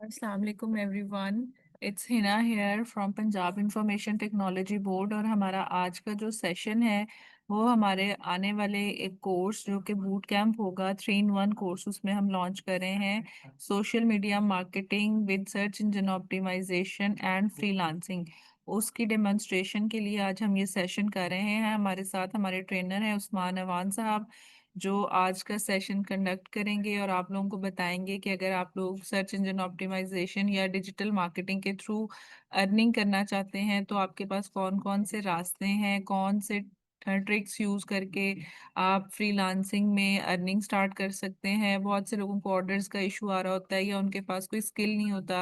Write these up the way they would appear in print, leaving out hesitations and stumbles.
अस्सलाम वालेकुम everyone. It's Hina here from Punjab information technology board. और हमारा आज का जो सेशन है वो हमारे आने वाले एक कोर्स जो कि बूट कैंप होगा, 3 in 1 कोर्स, उसमें हम लॉन्च कर रहे हैं social media marketing with search engine optimisation and freelancing. उसकी डेमोन्स्ट्रेशन के लिए आज हम ये सेशन कर रहे हैं। हमारे साथ हमारे ट्रेनर हैं उस्मान अवान साहब, जो आज का सेशन कंडक्ट करेंगे और आप लोगों को बताएंगे कि अगर आप लोग सर्च इंजन ऑप्टिमाइजेशन या डिजिटल मार्केटिंग के थ्रू अर्निंग करना चाहते हैं तो आपके पास कौन कौन से रास्ते हैं, कौन से ट्रिक्स यूज करके आप फ्रीलांसिंग में अर्निंग स्टार्ट कर सकते हैं। बहुत से लोगों को ऑर्डर्स का इशू आ रहा होता है या उनके पास कोई स्किल नहीं होता,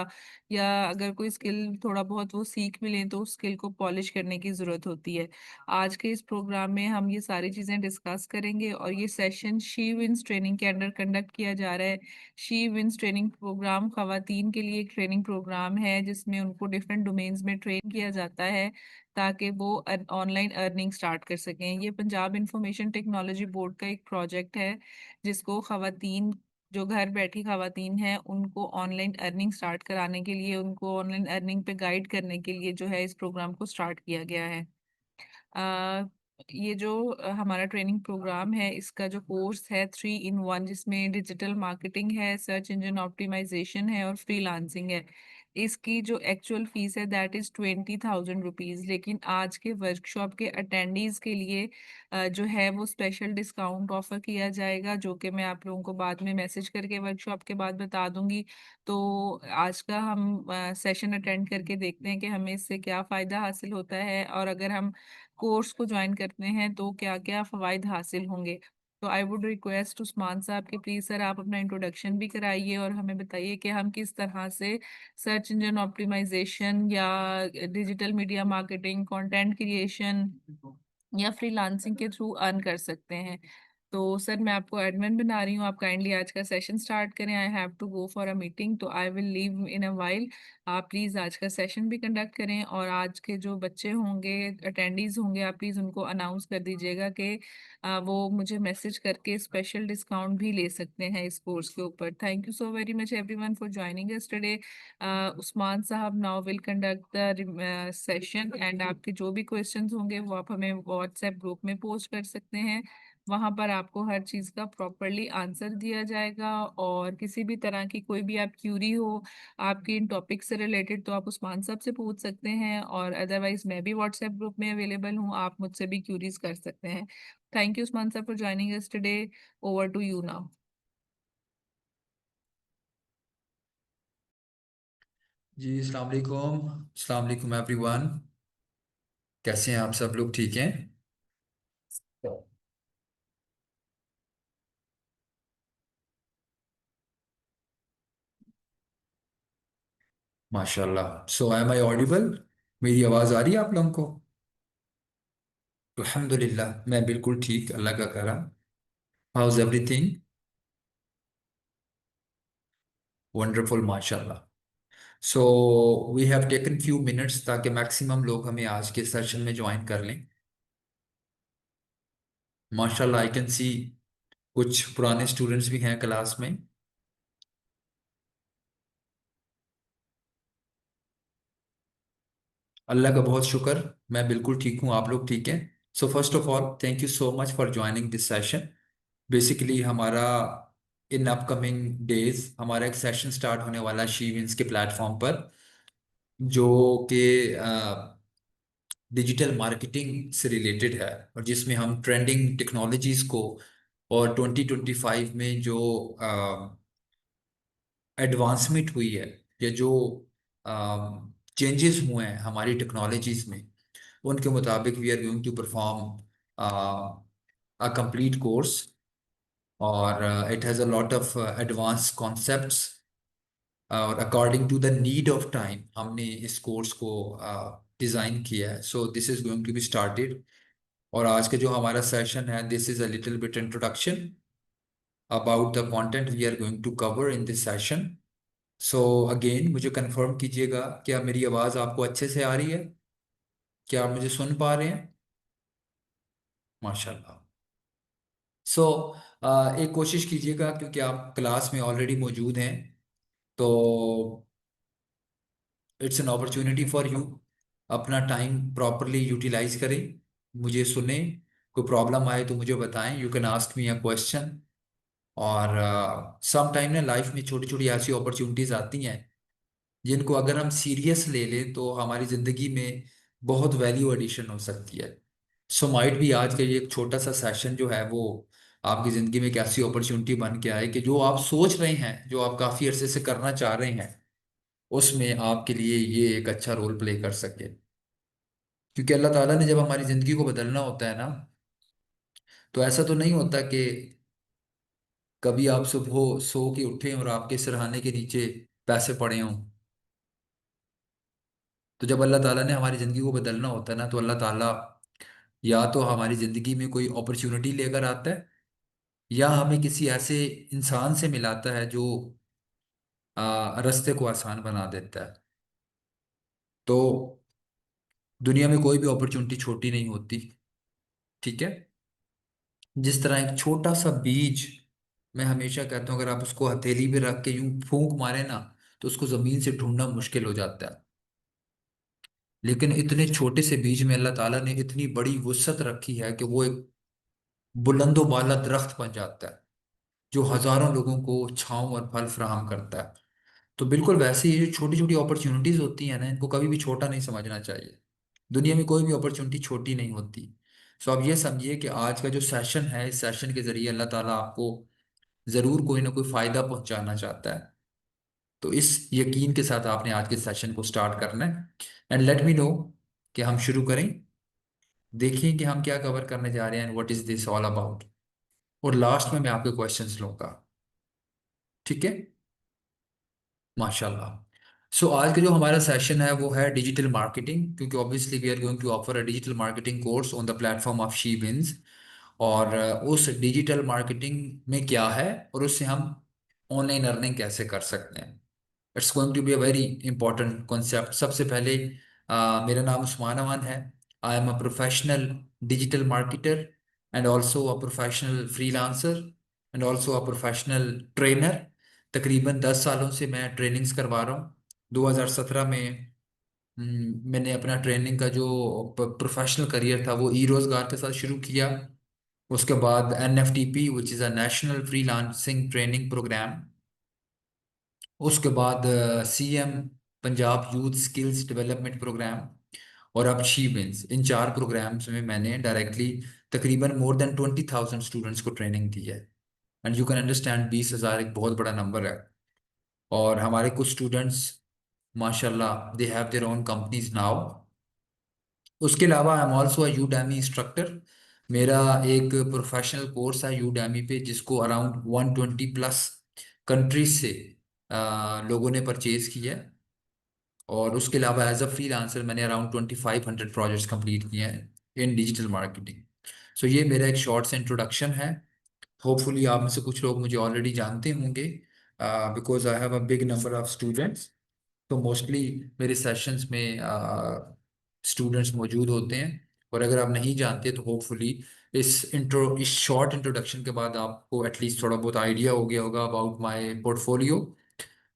या अगर कोई स्किल थोड़ा बहुत वो सीख भी लें तो उस स्किल को पॉलिश करने की ज़रूरत होती है। आज के इस प्रोग्राम में हम ये सारी चीज़ें डिस्कस करेंगे और ये सेशन शी विंस ट्रेनिंग के अंडर कंडक्ट किया जा रहा है। शी विंस ट्रेनिंग प्रोग्राम खवातीन के लिए एक ट्रेनिंग प्रोग्राम है जिसमें उनको डिफरेंट डोमेन्स में ट्रेन किया जाता है ताकि वो ऑनलाइन अर्निंग स्टार्ट कर सकें। ये पंजाब इंफॉर्मेशन टेक्नोलॉजी बोर्ड का एक प्रोजेक्ट है जिसको खवातीन, जो घर बैठी खवातीन हैं, उनको ऑनलाइन अर्निंग स्टार्ट कराने के लिए, उनको ऑनलाइन अर्निंग पे गाइड करने के लिए जो है इस प्रोग्राम को स्टार्ट किया गया है। अ, ये जो हमारा ट्रेनिंग प्रोग्राम है इसका जो कोर्स है 3 in 1, जिसमें डिजिटल मार्केटिंग है, सर्च इंजन ऑप्टिमाइजेशन है और फ्रीलांसिंग है। इसकी जो एक्चुअल फीस है दैट इज़ 20,000 रुपीज़, लेकिन आज के वर्कशॉप के अटेंडीज के लिए जो है वो स्पेशल डिस्काउंट ऑफर किया जाएगा, जो कि मैं आप लोगों को बाद में मैसेज करके वर्कशॉप के बाद बता दूंगी। तो आज का हम सेशन अटेंड करके देखते हैं कि हमें इससे क्या फ़ायदा हासिल होता है और अगर हम कोर्स को ज्वाइन करते हैं तो क्या क्या फ़वाइद हासिल होंगे। तो आई वुड रिक्वेस्ट उस्मान साहब कि प्लीज़ सर आप अपना इंट्रोडक्शन भी कराइए और हमें बताइए कि हम किस तरह से सर्च इंजन ऑप्टिमाइजेशन या digital media marketing, content creation या फ्रीलांसिंग के थ्रू अर्न कर सकते हैं। तो सर मैं आपको एडमिन बना रही हूँ, आप काइंडली आज का सेशन स्टार्ट करें। I have to go for a meeting, तो I will leave in a while. आप प्लीज़ आज का सेशन भी कंडक्ट करें और आज के जो बच्चे होंगे, अटेंडीज होंगे, आप प्लीज़ उनको अनाउंस कर दीजिएगा कि वो मुझे मैसेज करके स्पेशल डिस्काउंट भी ले सकते हैं इस कोर्स के ऊपर। Thank you so very much everyone for joining us today. Usman साहब now will conduct the session and आपके जो भी क्वेश्चंस होंगे वो आप हमें व्हाट्सएप ग्रुप में पोस्ट कर सकते हैं। वहां पर आपको हर चीज का प्रॉपरली आंसर दिया जाएगा और किसी भी तरह की कोई भी आप क्यूरी हो आपकी इन टॉपिक से रिलेटेड तो आप उस्मान साहब से पूछ सकते हैं, और अदरवाइज मैं भी व्हाट्सएप ग्रुप में अवेलेबल हूँ, आप मुझसे भी क्यूरीज कर सकते हैं। थैंक यू उस्मान साहब for joining us today. Over to you now. जी अस्सलाम वालेकुम। अस्सलाम वालेकुम एवरीवन। कैसे हैं आप सब लोग? ठीक हैं? माशाल्लाह। सो एम आई ऑडिबल? मेरी आवाज़ आ रही है आप लोगों को? अल्हम्दुलिल्लाह, मैं बिल्कुल ठीक, अल्लाह का करम। How is everything? वंडरफुल, माशाल्लाह। So we have taken few minutes ताकि मैक्सिमम लोग हमें आज के सेशन में ज्वाइन कर लें। माशाल्लाह, आई कैन सी कुछ पुराने स्टूडेंट्स भी हैं क्लास में। अल्लाह का बहुत शुक्र, मैं बिल्कुल ठीक हूँ। आप लोग ठीक हैं? So first of all thank you so much for joining this session. Basically हमारा इन अपकमिंग डेज हमारा एक सेशन स्टार्ट होने वाला है शी विंस के प्लेटफॉर्म पर, जो कि डिजिटल मार्केटिंग से रिलेटेड है और जिसमें हम ट्रेंडिंग टेक्नोलॉजीज को और 2025 में जो एडवांसमेंट हुई है या जो चेंजेस हुए हैं हमारी टेक्नोलॉजीज में, उनके मुताबिक we are going to perform a complete course. और it has a lot of advance concepts और according to the need of time हमने इस कोर्स को डिज़ाइन किया है। So this is going to be started. और आज का जो हमारा सेशन है, this is a little bit introduction about the content we are going to cover in this session. So again मुझे कंफर्म कीजिएगा, क्या मेरी आवाज़ आपको अच्छे से आ रही है? क्या आप मुझे सुन पा रहे हैं? माशाल्लाह। सो एक कोशिश कीजिएगा, क्योंकि आप क्लास में ऑलरेडी मौजूद हैं, तो it's an opportunity for you. अपना टाइम प्रॉपरली यूटिलाइज करें, मुझे सुने, कोई प्रॉब्लम आए तो मुझे बताएं, you can ask me a question. और सम टाइम ना लाइफ में छोटी छोटी ऐसी अपॉर्चुनिटीज आती हैं जिनको अगर हम सीरियस ले लें तो हमारी जिंदगी में बहुत वैल्यू एडिशन हो सकती है। सो माइट भी आज का ये एक छोटा सा सेशन जो है वो आपकी जिंदगी में एक ऐसी अपॉर्चुनिटी बन के आए कि जो आप सोच रहे हैं, जो आप काफी अरसे से करना चाह रहे हैं, उसमें आपके लिए ये एक अच्छा रोल प्ले कर सके। क्योंकि अल्लाह ताला ने जब हमारी जिंदगी को बदलना होता है ना, तो ऐसा तो नहीं होता कि कभी आप सुबह सो के उठे और आपके सिरहाने के नीचे पैसे पड़े हों। तो जब अल्लाह ताला ने हमारी ज़िंदगी को बदलना होता है ना, तो अल्लाह ताला या तो हमारी ज़िंदगी में कोई अपॉर्चुनिटी लेकर आता है, या हमें किसी ऐसे इंसान से मिलाता है जो रास्ते को आसान बना देता है। तो दुनिया में कोई भी अपॉर्चुनिटी छोटी नहीं होती, ठीक है। जिस तरह एक छोटा सा बीज, मैं हमेशा कहता हूँ, अगर आप उसको हथेली पे रख के यूं फूंक मारे ना, तो उसको ज़मीन से ढूंढना मुश्किल हो जाता है। लेकिन इतने छोटे से बीज में अल्लाह ताला ने इतनी बड़ी वुसअत रखी है कि वो एक बुलंदो बाला दरख्त बन जाता है जो हजारों लोगों को छांव और फल फराहम करता है। तो बिल्कुल वैसे ही ये छोटी छोटी अपॉर्चुनिटीज होती हैं ना, इनको कभी भी छोटा नहीं समझना चाहिए। दुनिया में कोई भी अपॉर्चुनिटी छोटी नहीं होती। सो आप ये समझिए कि आज का जो सेशन है, इस सेशन के जरिए अल्लाह ताला आपको जरूर कोई ना कोई फायदा पहुंचाना चाहता है। तो इस यकीन के साथ आपने आज के सेशन को स्टार्ट करना है। एंड लेट मी नो कि हम शुरू करें। देखिए कि हम क्या कवर करने जा रहे हैं, what is this all about. और लास्ट में मैं आपके क्वेश्चंस लूंगा, ठीक है। माशाल्लाह। सो आज का जो हमारा सेशन है वो है डिजिटल मार्केटिंग, क्योंकि obviously we are going to offer a digital marketing course on the platform of she wins. और उस डिजिटल मार्केटिंग में क्या है और उससे हम ऑनलाइन अर्निंग कैसे कर सकते हैं। It's going to be a very important concept. सबसे पहले मेरा नाम उस्मान अमान है। I am a professional digital marketer and also a professional freelancer and also a professional trainer. तकरीबन 10 सालों से मैं ट्रेनिंग्स करवा रहा हूँ। 2017 में मैंने अपना ट्रेनिंग का जो प्रोफेशनल करियर था वो ई रोजगार के साथ शुरू किया। उसके बाद NFTP which is a national freelancing training programme. उसके बाद CM Punjab youth skills development programme. और अब शी विंस, इन 4 प्रोग्राम्स में मैंने डायरेक्टली तकरीबन मोर देन 20,000 स्टूडेंट्स को ट्रेनिंग दी है। एंड यू कैन अंडरस्टैंड 20,000 एक बहुत बड़ा नंबर है। और हमारे कुछ स्टूडेंट्स माशाल्लाह they have their own companies now. उसके अलावा I am also a Udemy instructor. मेरा एक प्रोफेशनल कोर्स है यूडेमी पे, जिसको अराउंड 120+ कंट्रीज से लोगों ने परचेज किया है। और उसके अलावा एज अ फ्रीलांसर मैंने अराउंड 2500 प्रोजेक्ट्स कंप्लीट किए हैं इन डिजिटल मार्केटिंग। सो ये मेरा एक शॉर्ट से इंट्रोडक्शन है। होपफुली आप में से कुछ लोग मुझे ऑलरेडी जानते होंगे, because I have a big number of students. तो मोस्टली मेरे सेशंस में स्टूडेंट्स मौजूद होते हैं। और अगर आप नहीं जानते तो होपफुली इस शॉर्ट इंट्रोडक्शन के बाद आपको एटलीस्ट थोड़ा बहुत आइडिया हो गया होगा about my portfolio,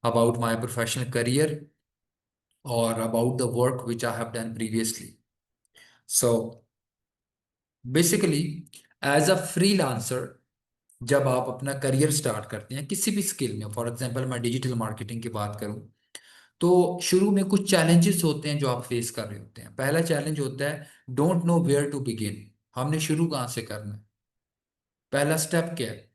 about my professional career, और about the work which I have done previously. So basically as a freelancer, जब आप अपना करियर स्टार्ट करते हैं किसी भी स्किल में, फॉर एग्जांपल मैं डिजिटल मार्केटिंग की बात करूं, तो शुरू में कुछ चैलेंजेस होते हैं जो आप फेस कर रहे होते हैं। पहला चैलेंज होता है don't know where to begin. हमने शुरू कहाँ से करना है, पहला स्टेप क्या है।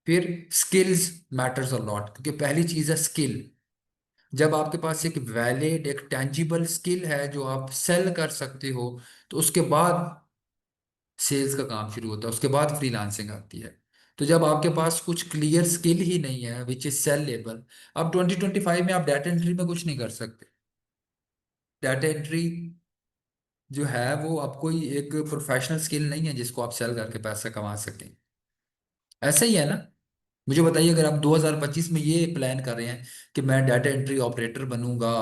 फिर स्किल्स मैटर्स अ लॉट, क्योंकि पहली चीज है स्किल। जब आपके पास एक वैलिड, एक टेंजिबल स्किल है जो आप सेल कर सकते हो, तो उसके बाद सेल्स का काम शुरू होता है, उसके बाद फ्रीलांसिंग आती है। तो जब आपके पास कुछ क्लियर स्किल ही नहीं है विच इज सेल लेबल, अब 2025 में आप डाटा एंट्री में कुछ नहीं कर सकते। डाटा एंट्री जो है वो अब कोई एक प्रोफेशनल स्किल नहीं है जिसको आप सेल करके पैसा कमा सकें। ऐसा ही है ना। मुझे बताइए, अगर आप 2025 में ये प्लान कर रहे हैं कि मैं डाटा एंट्री ऑपरेटर बनूंगा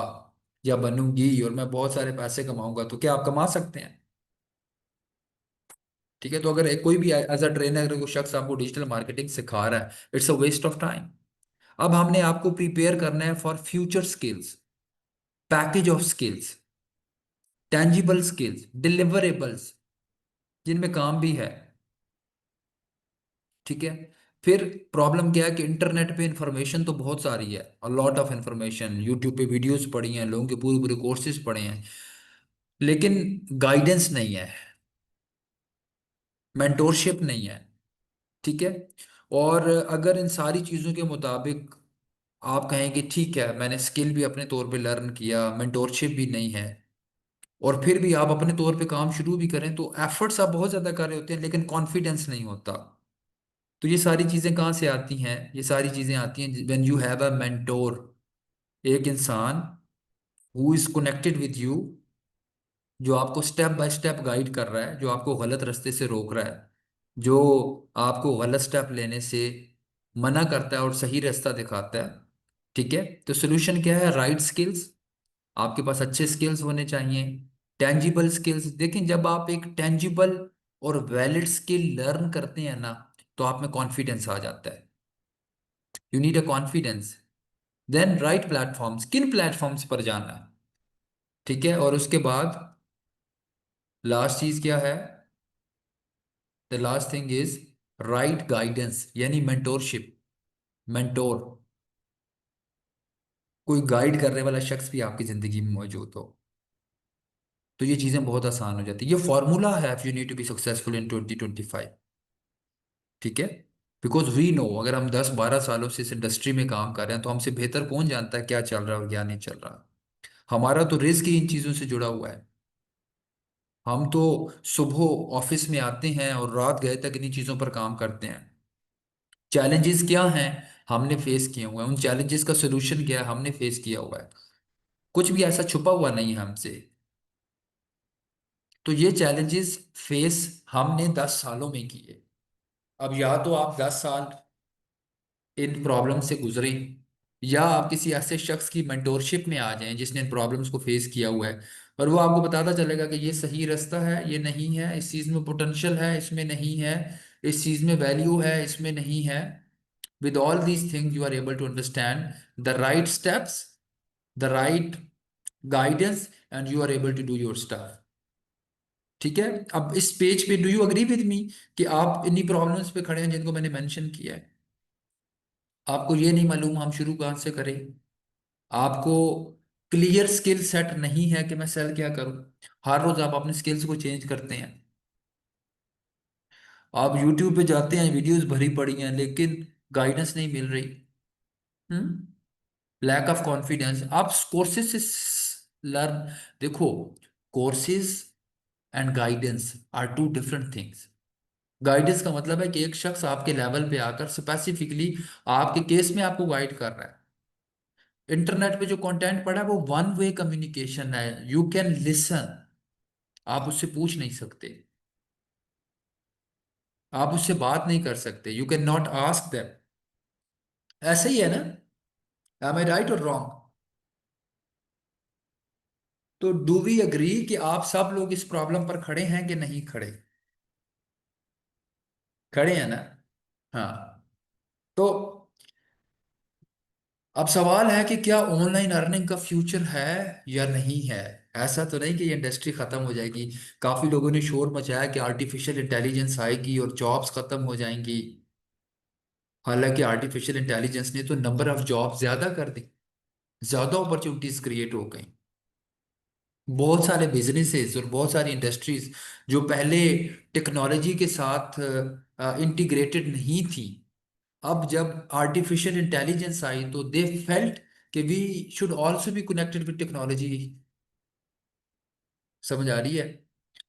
या बनूंगी और मैं बहुत सारे पैसे कमाऊंगा, तो क्या आप कमा सकते हैं? ठीक है। तो अगर कोई भी एज अ ट्रेनर अगर कोई शख्स आपको डिजिटल मार्केटिंग सिखा रहा है, it's a waste of time. अब हमने आपको प्रिपेयर करना है for future skills. Package of skills, tangible skills, deliverables, जिनमें काम भी है। ठीक है। फिर प्रॉब्लम क्या है कि इंटरनेट पे इंफॉर्मेशन तो बहुत सारी है, a lot of information, YouTube पे वीडियोस पढ़ी हैं, लोगों के पूरे पूरे कोर्सेज पढ़े हैं, लेकिन गाइडेंस नहीं है, मेंटोरशिप नहीं है। ठीक है। और अगर इन सारी चीज़ों के मुताबिक आप कहें कि ठीक है मैंने स्किल भी अपने तौर पे लर्न किया, मेंटोरशिप भी नहीं है, और फिर भी आप अपने तौर पे काम शुरू भी करें, तो एफर्ट्स आप बहुत ज़्यादा कर रहे होते हैं लेकिन कॉन्फिडेंस नहीं होता। तो ये सारी चीज़ें कहाँ से आती हैं? ये सारी चीज़ें आती हैं when you have a mentor, एक इंसान who is connected with you, जो आपको स्टेप बाय स्टेप गाइड कर रहा है, जो आपको गलत रास्ते से रोक रहा है, जो आपको गलत स्टेप लेने से मना करता है और सही रास्ता दिखाता है। ठीक है। तो सोल्यूशन क्या है? राइट स्किल्स, आपके पास अच्छे स्किल्स होने चाहिए। टेंजिबल स्किल्स, देखें जब आप एक टेंजिबल और वैलिड स्किल लर्न करते हैं ना, तो आप में कॉन्फिडेंस आ जाता है। You need a confidence. Then right platforms, किन प्लेटफॉर्म्स पर जाना है? ठीक है। और उसके बाद लास्ट चीज क्या है? The last thing is right guidance, यानी मेंटोरशिप। मेंटोर, कोई गाइड करने वाला शख्स भी आपकी जिंदगी में मौजूद हो, तो ये चीजें बहुत आसान हो जाती है। ये फॉर्मूला है if you need to be successful in 2025। ठीक है। बिकॉज वी नो, अगर हम 10-12 सालों से इस इंडस्ट्री में काम कर रहे हैं, तो हमसे बेहतर कौन जानता है क्या चल रहा है और क्या नहीं चल रहा। हमारा तो रिस्क ही इन चीजों से जुड़ा हुआ है। हम तो सुबह ऑफिस में आते हैं और रात गए तक इन्हीं चीजों पर काम करते हैं। चैलेंजेस क्या हैं? हमने फेस किए हुए हैं। उन चैलेंजेस का सोल्यूशन क्या है? हमने फेस किया हुआ है। कुछ भी ऐसा छुपा हुआ नहीं है हमसे। तो ये चैलेंजेस फेस हमने 10 सालों में किए। अब या तो आप 10 साल इन प्रॉब्लम से गुजरे, या आप किसी ऐसे शख्स की मेंटोरशिप में आ जाएं जिसने इन प्रॉब्लम्स को फेस किया हुआ है, और वो आपको बताता चलेगा कि ये सही रास्ता है, ये नहीं है, इस चीज़ में पोटेंशियल है, इसमें नहीं है, इस चीज़ में वैल्यू है, इसमें नहीं है। With all these things, you are able to understand the right steps, the right guidance, and you are able to do your stuff. ठीक है। अब इस पेज पे do you agree with me कि आप इन्हीं प्रॉब्लम्स पे खड़े हैं जिनको मैंने मेंशन किया है? आपको ये नहीं मालूम हम शुरू कहाँ से करें, आपको क्लियर स्किल सेट नहीं है कि मैं सेल क्या करूं। हर रोज आप अपने स्किल्स को चेंज करते हैं। आप यूट्यूब पे जाते हैं, वीडियोस भरी पड़ी हैं, लेकिन गाइडेंस नहीं मिल रही। Lack of confidence. आप कोर्सेज से लर्न, देखो, courses and guidance are two different things. Guidance का मतलब है कि एक शख्स आपके लेवल पे आकर स्पेसिफिकली आपके केस में आपको गाइड कर रहा है। इंटरनेट पे जो कंटेंट पड़ा है वो वन वे कम्युनिकेशन है, यू कैन लिसन, आप उससे पूछ नहीं सकते, आप उससे बात नहीं कर सकते, you can not ask them. ऐसे ही है ना? एम आई राइट और रॉन्ग? तो डू वी अग्री कि आप सब लोग इस प्रॉब्लम पर खड़े हैं कि नहीं खड़े? खड़े हैं ना? हाँ। तो अब सवाल है कि क्या ऑनलाइन अर्निंग का फ्यूचर है या नहीं है? ऐसा तो नहीं कि ये इंडस्ट्री खत्म हो जाएगी। काफी लोगों ने शोर मचाया कि आर्टिफिशियल इंटेलिजेंस आएगी और जॉब्स खत्म हो जाएंगी। हालांकि आर्टिफिशियल इंटेलिजेंस ने तो नंबर ऑफ जॉब ज्यादा कर दी, ज्यादा अपॉर्चुनिटीज क्रिएट हो गई। बहुत सारे बिजनेसेस और बहुत सारी इंडस्ट्रीज जो पहले टेक्नोलॉजी के साथ इंटीग्रेटेड नहीं थी, अब जब आर्टिफिशियल इंटेलिजेंस आई तो दे फेल्ट कि we should also be connected with technology. समझ आ रही है?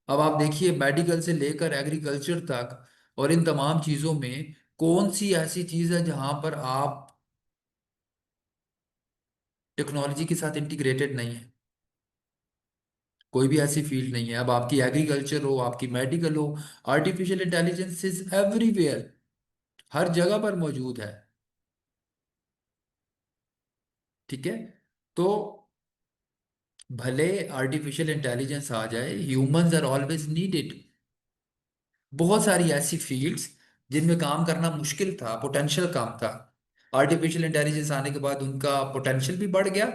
अब आप देखिए, मेडिकल से लेकर एग्रीकल्चर तक, और इन तमाम चीजों में कौन सी ऐसी चीज है जहां पर आप टेक्नोलॉजी के साथ इंटीग्रेटेड नहीं है? कोई भी ऐसी फील्ड नहीं है। अब आपकी एग्रीकल्चर हो, आपकी मेडिकल हो, आर्टिफिशियल इंटेलिजेंस इज एवरीवेयर, हर जगह पर मौजूद है। ठीक है। तो भले आर्टिफिशियल इंटेलिजेंस आ जाए, ह्यूमंस आर ऑलवेज नीडेड। बहुत सारी ऐसी फील्ड्स जिनमें काम करना मुश्किल था, पोटेंशियल कम था, आर्टिफिशियल इंटेलिजेंस आने के बाद उनका पोटेंशियल भी बढ़ गया,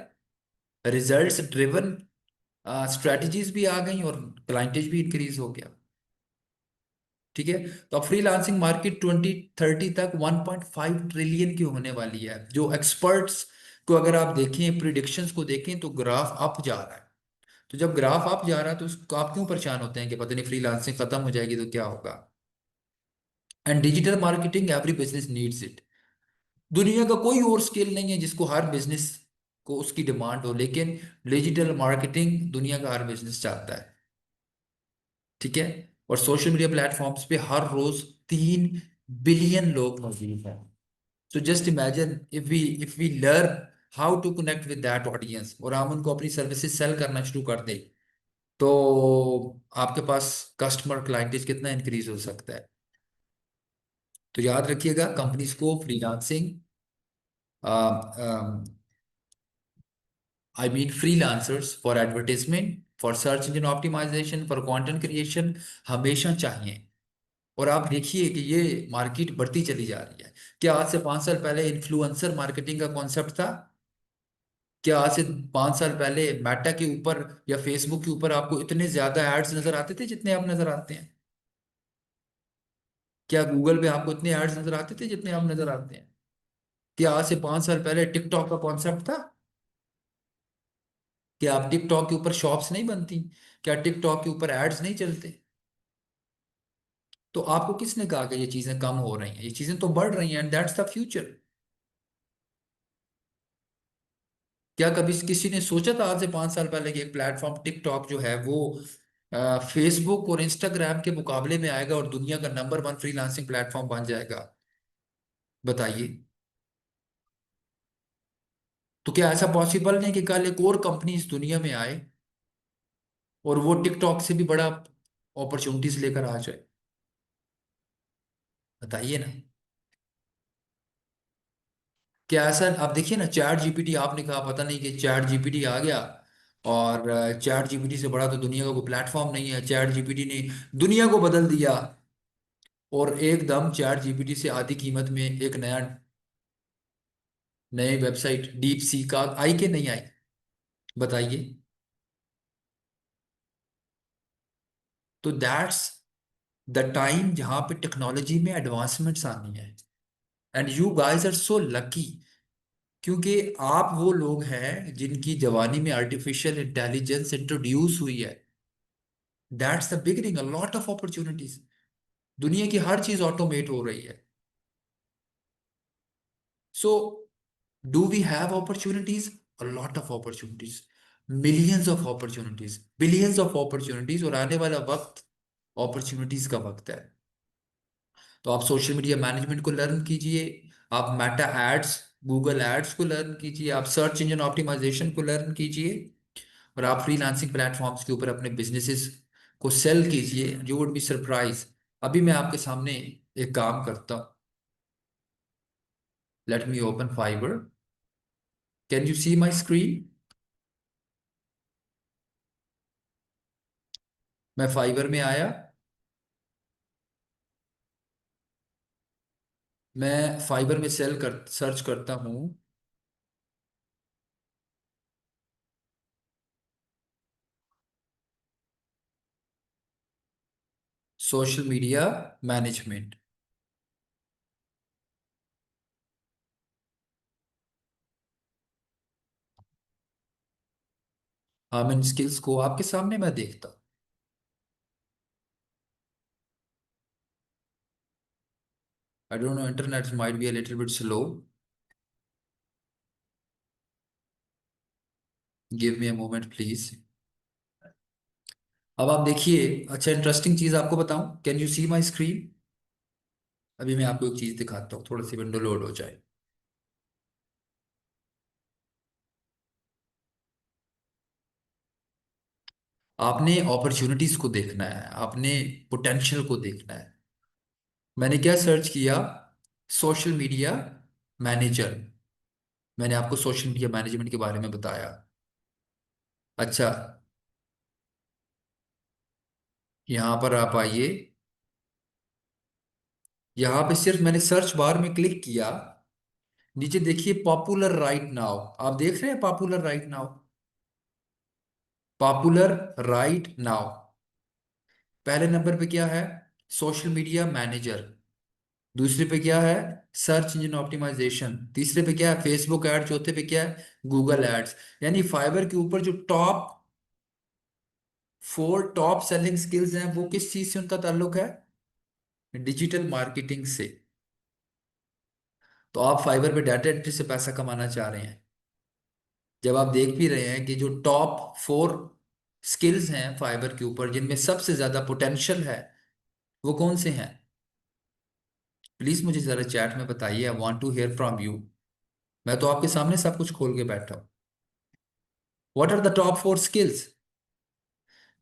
रिजल्ट्स ड्रिवन स्ट्रेटजीज भी आ गई और क्लाइंटेज भी इंक्रीज हो गया। ठीक है। तो अब फ्रीलांसिंग मार्केट 2030 तक 1.5 ट्रिलियन की होने वाली है। जो एक्सपर्ट्स को अगर आप देखें, प्रिडिक्शंस को देखें, तो ग्राफ अप जा रहा है। तो जब ग्राफ अप जा रहा है तो उसको आप क्यों परेशान होते हैं कि पता नहीं फ्रीलांसिंग खत्म हो जाएगी तो क्या होगा। And digital marketing every business needs it. दुनिया का कोई और स्किल नहीं है जिसको हर बिजनेस को उसकी डिमांड हो, लेकिन डिजिटल मार्केटिंग दुनिया का हर बिजनेस चाहता है। ठीक है। और सोशल मीडिया प्लेटफॉर्म्स पे हर रोज 3 बिलियन लोग मौजूद हैं। So just imagine if we learn how to connect with that audience और हम उनको अपनी सर्विसेज सेल करना शुरू कर दें, तो आपके पास कस्टमर क्लाइंटेज कितना इंक्रीज हो सकता है। तो याद रखिएगा, कंपनीज को freelancing, I mean freelancers for advertisement, for search engine optimisation, for content creation हमेशा चाहिए। और आप देखिए कि ये मार्केट बढ़ती चली जा रही है। क्या आज से 5 साल पहले इन्फ्लुएंसर मार्केटिंग का कॉन्सेप्ट था? क्या आज से 5 साल पहले मेटा के ऊपर या फेसबुक के ऊपर आपको इतने ज्यादा एड्स नजर आते थे जितने आप नजर आते हैं? क्या गूगल पे आपको इतने एड्स नजर आते थे जितने आप नजर आते हैं? क्या आज से 5 साल पहले टिकटॉक का कॉन्सेप्ट था? क्या आप टिकटॉक के ऊपर शॉप्स नहीं बनती? क्या टिकटॉक के ऊपर एड्स नहीं चलते? तो आपको किसने कहा कि ये चीजें कम हो रही हैं? ये चीजें तो बढ़ रही हैं, एंड दैट्स द फ्यूचर। क्या कभी किसी ने सोचा था आज से 5 साल पहले कि एक प्लेटफॉर्म टिकटॉक जो है वो फेसबुक और इंस्टाग्राम के मुकाबले में आएगा और दुनिया का नंबर 1 फ्रीलांसिंग प्लेटफॉर्म बन जाएगा? बताइए। तो क्या ऐसा पॉसिबल नहीं कि कल एक और कंपनी इस दुनिया में आए और वो टिकटॉक से भी बड़ा अपॉर्चुनिटीज लेकर आ जाए? बताइए ना। क्या ऐसा, आप देखिए ना, चैट जीपीटी, आपने कहा पता नहीं कि चैट जीपीटी आ गया, और चैट जीपीटी से बड़ा तो दुनिया का कोई प्लेटफॉर्म नहीं है। चैट जीपीटी ने दुनिया को बदल दिया, और एकदम चैट जीपीटी से आधी कीमत में एक नई वेबसाइट डीप सी का आई के नहीं आई? बताइए। तो दैट्स द टाइम जहां पे टेक्नोलॉजी में एडवांसमेंट्स आनी है। And you guys are so lucky, क्योंकि आप वो लोग हैं जिनकी जवानी में आर्टिफिशियल इंटेलिजेंस इंट्रोड्यूस हुई है। That's the beginning a lot of opportunities. दुनिया की हर चीज ऑटोमेट हो रही है। So do we have opportunities? A lot of opportunities, millions of opportunities, billions of opportunities, और आने वाला वक्त अपॉर्चुनिटीज का वक्त है। तो आप सोशल मीडिया मैनेजमेंट को लर्न कीजिए, आप मेटा एड्स, गूगल एड्स को लर्न कीजिए, आप सर्च इंजन ऑप्टिमाइजेशन को लर्न कीजिए, और आप फ्रीलांसिंग प्लेटफॉर्म्स के ऊपर अपने बिजनेसेस को सेल कीजिए। You would be surprise. अभी मैं आपके सामने एक काम करता हूँ। Let me open Fiverr. Can you see my screen? मैं फाइवर में आया। मैं फाइबर में सेल कर सर्च करता हूँ, सोशल मीडिया मैनेजमेंट। हम इन स्किल्स को आपके सामने मैं देखता हूँ। I don't know, internet might be a little bit slow. Give me a moment please. अब आप देखिए, अच्छा इंटरेस्टिंग चीज आपको बताऊं, can you see my screen? अभी मैं आपको एक चीज दिखाता हूँ, थोड़ी सी विंडो लोड हो जाए। आपने अपॉर्चुनिटीज को देखना है, आपने पोटेंशियल को देखना है। मैंने क्या सर्च किया? Social media manager. मैंने आपको सोशल मीडिया मैनेजमेंट के बारे में बताया। अच्छा, यहाँ पर आप आइए। यहाँ पे सिर्फ मैंने सर्च बार में क्लिक किया, नीचे देखिए पॉपुलर राइट नाउ। आप देख रहे हैं popular right now? Popular right now. पहले नंबर पे क्या है? Social media manager. दूसरे पे क्या है? Search engine optimisation. तीसरे पे क्या है? Facebook ad. चौथे पे क्या है? Google ads. यानी फाइवर के ऊपर जो टॉप 4 टॉप सेलिंग स्किल्स हैं वो किस चीज से उनका ताल्लुक है? डिजिटल मार्केटिंग से। तो आप फाइवर पे डाटा एंट्री से पैसा कमाना चाह रहे हैं, जब आप देख भी रहे हैं कि जो टॉप 4 स्किल्स हैं फाइवर के ऊपर जिनमें सबसे ज्यादा पोटेंशियल है, वो कौन से हैं? प्लीज मुझे जरा चैट में बताइए। I want to hear from you. मैं तो आपके सामने सब कुछ खोल के बैठा हूं। What are the top 4 skills?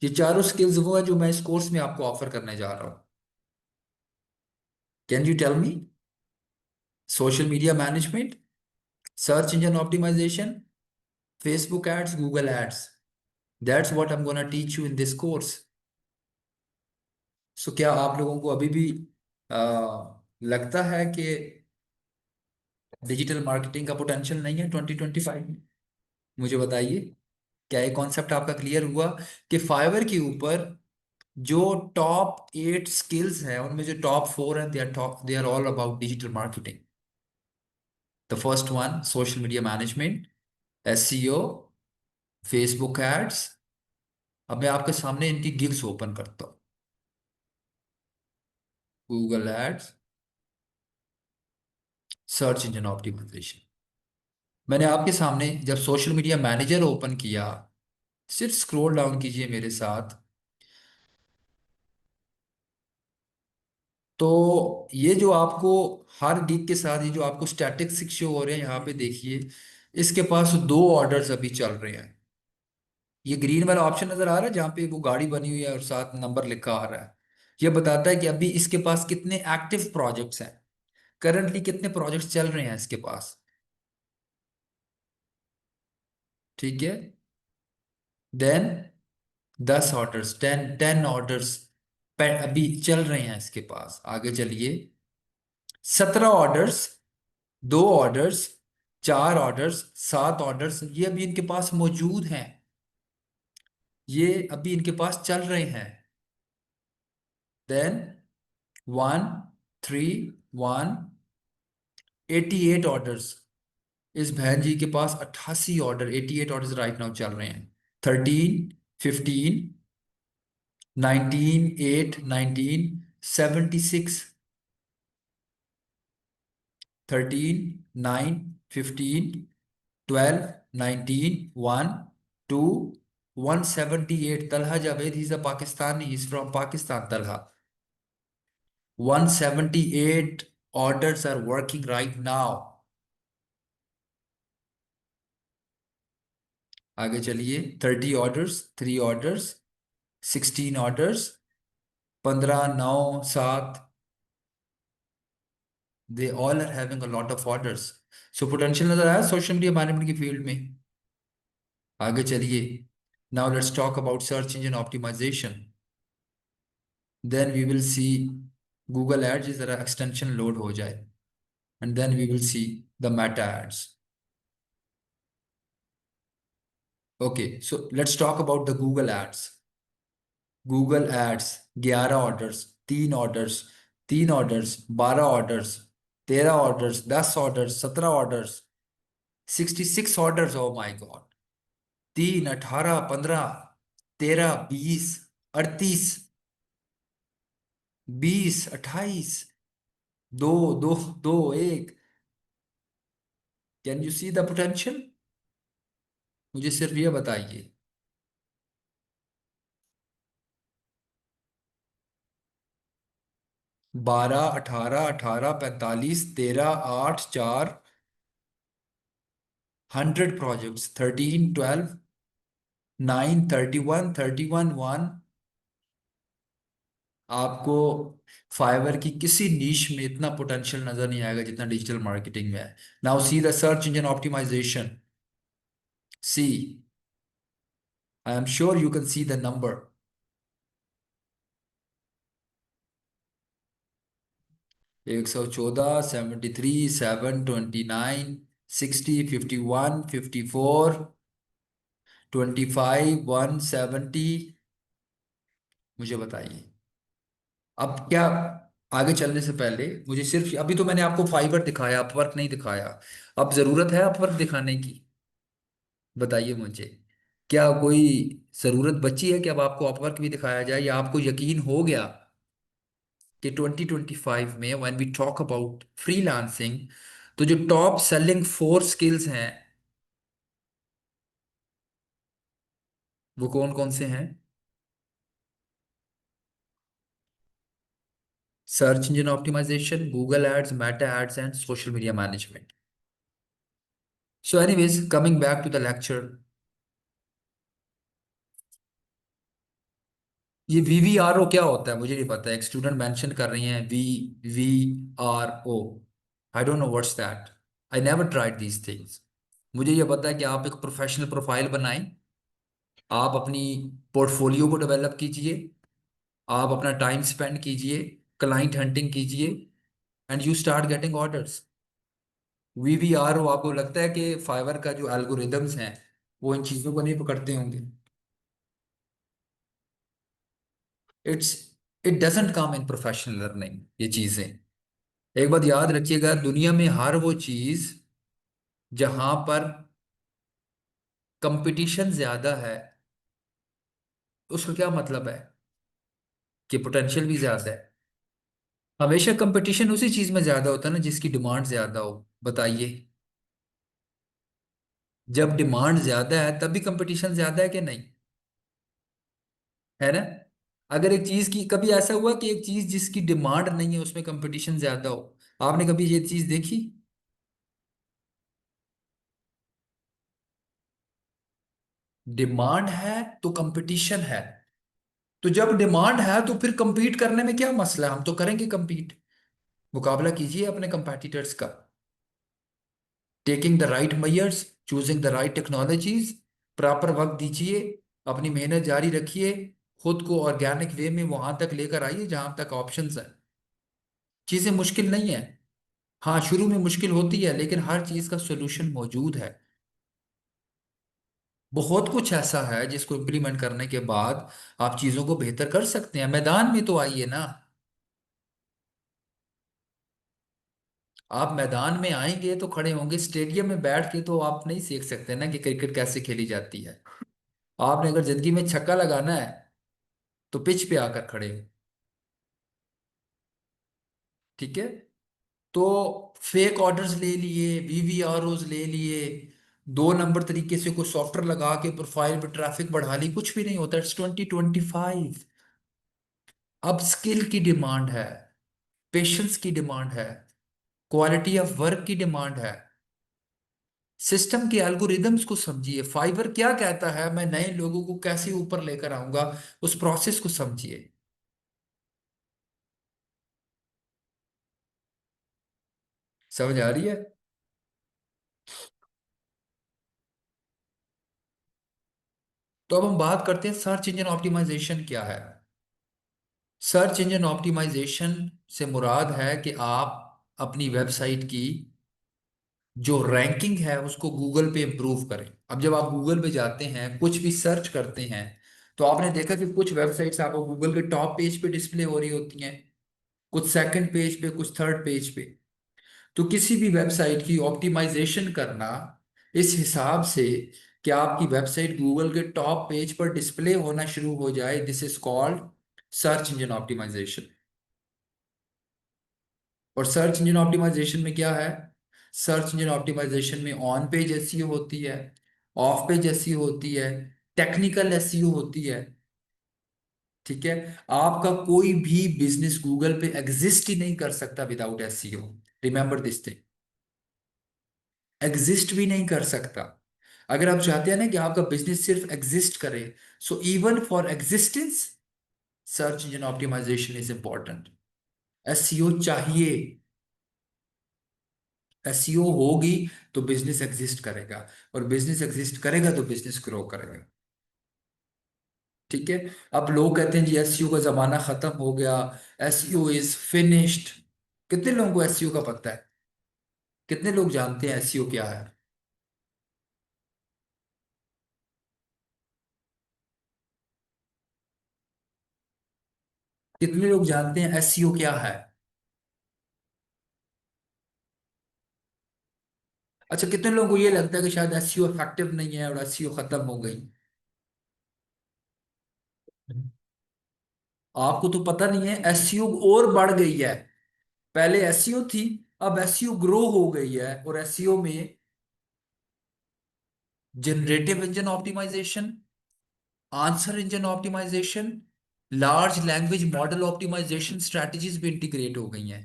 ये चारों स्किल्स वो है जो मैं इस कोर्स में आपको ऑफर करने जा रहा हूं। Can you tell me? Social media management, search engine optimisation, Facebook ads, Google ads. That's what I am gonna teach you in this course. So क्या आप लोगों को अभी भी लगता है कि डिजिटल मार्केटिंग का पोटेंशियल नहीं है 2025 में? मुझे बताइए, क्या ये कॉन्सेप्ट आपका क्लियर हुआ कि फाइवर के ऊपर जो टॉप 8 स्किल्स हैं उनमें जो टॉप 4 हैं, they are all about digital marketing. The first one social media management, SEO, Facebook ads. अब मैं आपके सामने इनकी गिग्स ओपन करता हूँ। Google ads, search engine optimisation. मैंने आपके सामने जब सोशल मीडिया मैनेजर ओपन किया, सिर्फ स्क्रॉल डाउन कीजिए मेरे साथ, तो ये जो आपको हर गिग के साथ ये जो आपको स्टैटिस्टिक्स शो हो रहे हैं यहाँ पे देखिए, इसके पास 2 ऑर्डर्स अभी चल रहे हैं। ये ग्रीन वाला ऑप्शन नजर आ रहा है जहाँ पे वो गाड़ी बनी हुई है और साथ नंबर लिखा आ रहा है। ये बताता है कि अभी इसके पास कितने एक्टिव प्रोजेक्ट्स हैं, करंटली कितने प्रोजेक्ट्स चल रहे हैं इसके पास। ठीक है। देन 10 ऑर्डर्स, 10 ऑर्डर्स अभी चल रहे हैं इसके पास। आगे चलिए, 17 ऑर्डर्स, 2 ऑर्डर्स, 4 ऑर्डर्स, 7 ऑर्डर्स ये अभी इनके पास मौजूद हैं, ये अभी इनके पास चल रहे हैं। Then 1 3 1 88 orders. इस बहन जी के पास 88 ऑर्डर, 88 ऑर्डर्स राइट नाउ चल रहे हैं। 13 15 19 8 19 76। 13 9 15 12 19 1 2 178। Talha Javed, he's a Pakistani, he's from Pakistan, Talha. 178 orders are working right now. आगे चलिए, 30 orders, 3 orders, 16 orders, 15 9 7। They all are having a lot of orders. So potential नजर आया social media management की field में। आगे चलिए, now let's talk about search engine optimisation. Then we will see Google ads, जरा extension load हो जाए, and then we will see the Meta ads. Okay, so let's talk about the Google ads. Google ads, 11 orders, 3 orders, 3 orders, 12 orders, 13 orders, 10 orders, 17 orders, 66 orders. Oh my God. 3 18 15 13 20 38, 20 28, 2 2 2 1। Can you see the potential? मुझे सिर्फ ये बताइए। 12 18 18 45 13 8 4 100 projects. 13 12 9 31 31 1। आपको fibre की किसी नीश में इतना potential नजर नहीं आएगा जितना डिजिटल मार्केटिंग में है। Now see the search engine optimisation. See, I am sure you can see the number. 114, 73, 7, 29, 60, 51, 54, 25 170, मुझे बताइए। अब क्या, आगे चलने से पहले मुझे सिर्फ, अभी तो मैंने आपको फाइवर दिखाया, अपवर्क नहीं दिखाया। अब जरूरत है अपवर्क दिखाने की? बताइए मुझे, क्या कोई जरूरत बची है कि अब आपको अपवर्क भी दिखाया जाए, या आपको यकीन हो गया कि 2025 में when we talk about freelancing, तो जो टॉप सेलिंग 4 स्किल्स हैं वो कौन कौन से हैं? Search engine optimisation, Google ads, Meta ads and social media management. So anyways, coming back to the lecture, ये VVRO क्या होता है मुझे नहीं पता। एक स्टूडेंट मेंशन कर रही हैं VVRO। I don't know what's that. I never tried these things. मुझे ये पता है कि आप एक प्रोफेशनल प्रोफाइल बनाएं, आप अपनी पोर्टफोलियो को डेवलप कीजिए, आप अपना टाइम स्पेंड कीजिए, क्लाइंट हंटिंग कीजिए, and you start getting orders. VVRO, आपको लगता है कि फाइवर का जो एल्गोरिदम्स हैं वो इन चीज़ों को नहीं पकड़ते होंगे? It's it doesn't come in professional learning ये चीज़ें। एक बात याद रखिएगा, दुनिया में हर वो चीज जहां पर कंपटीशन ज्यादा है, उसका क्या मतलब है? कि पोटेंशियल भी ज्यादा है। हमेशा कंपटीशन उसी चीज में ज्यादा होता है ना जिसकी डिमांड ज्यादा हो। बताइए, जब डिमांड ज्यादा है तभी कंपटीशन ज्यादा है कि नहीं? है ना? अगर एक चीज की, कभी ऐसा हुआ कि एक चीज जिसकी डिमांड नहीं है उसमें कंपटीशन ज्यादा हो? आपने कभी ये चीज देखी? डिमांड है तो कंपटीशन है। तो जब डिमांड है तो फिर compete करने में क्या मसला है? हम तो करेंगे compete। मुकाबला कीजिए अपने कंपेटिटर्स का। Taking the right measures, choosing the right technologies, proper वक्त दीजिए, अपनी मेहनत जारी रखिए, खुद को ऑर्गेनिक वे में वहां तक लेकर आइए जहां तक ऑप्शंस है। चीजें मुश्किल नहीं है। हाँ, शुरू में मुश्किल होती है लेकिन हर चीज का सोल्यूशन मौजूद है। बहुत कुछ ऐसा है जिसको इम्प्लीमेंट करने के बाद आप चीजों को बेहतर कर सकते हैं। मैदान में तो आइए ना। आप मैदान में आएंगे तो खड़े होंगे, स्टेडियम में बैठ के तो आप नहीं सीख सकते ना कि क्रिकेट कैसे खेली जाती है। आपने अगर जिंदगी में छक्का लगाना है तो पिच पे आकर खड़े हो। ठीक है? तो फेक ऑर्डर्स ले लिए, VVROs ले लिए, 2 नंबर तरीके से कोई सॉफ्टवेयर लगा के प्रोफाइल पे ट्रैफिक बढ़ा ली, कुछ भी नहीं होता। इट्स 2025। अब स्किल की डिमांड है, पेशेंस की डिमांड है, क्वालिटी ऑफ वर्क की डिमांड है। सिस्टम के एल्गोरिदम्स को समझिए। फाइवर क्या कहता है, मैं नए लोगों को कैसे ऊपर लेकर आऊंगा, उस प्रोसेस को समझिए। समझ आ रही है? तो अब हम बात करते हैं सर्च इंजन ऑप्टिमाइजेशन क्या है। सर्च इंजन ऑप्टिमाइजेशन से मुराद है कि आप अपनी वेबसाइट की जो रैंकिंग है उसको गूगल पे इम्प्रूव करें। अब जब आप गूगल पे जाते हैं, कुछ भी सर्च करते हैं, तो आपने देखा कि कुछ वेबसाइट्स आपको गूगल के टॉप पेज पे डिस्प्ले हो रही होती हैं, कुछ सेकंड पेज पे, कुछ थर्ड पेज पे। तो किसी भी वेबसाइट की ऑप्टिमाइजेशन करना इस हिसाब से कि आपकी वेबसाइट गूगल के टॉप पेज पर डिस्प्ले होना शुरू हो जाए, this is called search engine optimisation. और सर्च इंजन ऑप्टिमाइजेशन में क्या है? सर्च इंजन ऑप्टिमाइजेशन में ऑन पेज एसईओ होती है, ऑफ पेज एसईओ होती है, टेक्निकल एसईओ होती है। ठीक है? आपका कोई भी बिजनेस गूगल पे एग्जिस्ट ही नहीं कर सकता without SEO. Remember this thing. Exist भी नहीं कर सकता। अगर आप चाहते हैं ना कि आपका बिजनेस सिर्फ एग्जिस्ट करे, so even for existence search engine optimisation is important. SEO चाहिए। एसईओ होगी तो बिजनेस एग्जिस्ट करेगा, और बिजनेस एग्जिस्ट करेगा तो बिजनेस ग्रो करेगा। ठीक है? अब लोग कहते हैं जी एसईओ का जमाना खत्म हो गया, एसईओ इज फिनिश्ड। कितने लोगों को एसईओ का पता है? कितने लोग जानते हैं एसईओ क्या है? कितने लोग जानते हैं एसईओ क्या है? अच्छा, कितने लोगों को ये लगता है कि शायद एसईओ इफेक्टिव नहीं है और एसईओ खत्म हो गई? आपको तो पता नहीं है, एसईओ और बढ़ गई है। पहले एसईओ थी, अब एसईओ ग्रो हो गई है, और एसईओ में generative engine optimisation, answer engine optimisation, large language model optimisation strategies भी इंटीग्रेट हो गई हैं।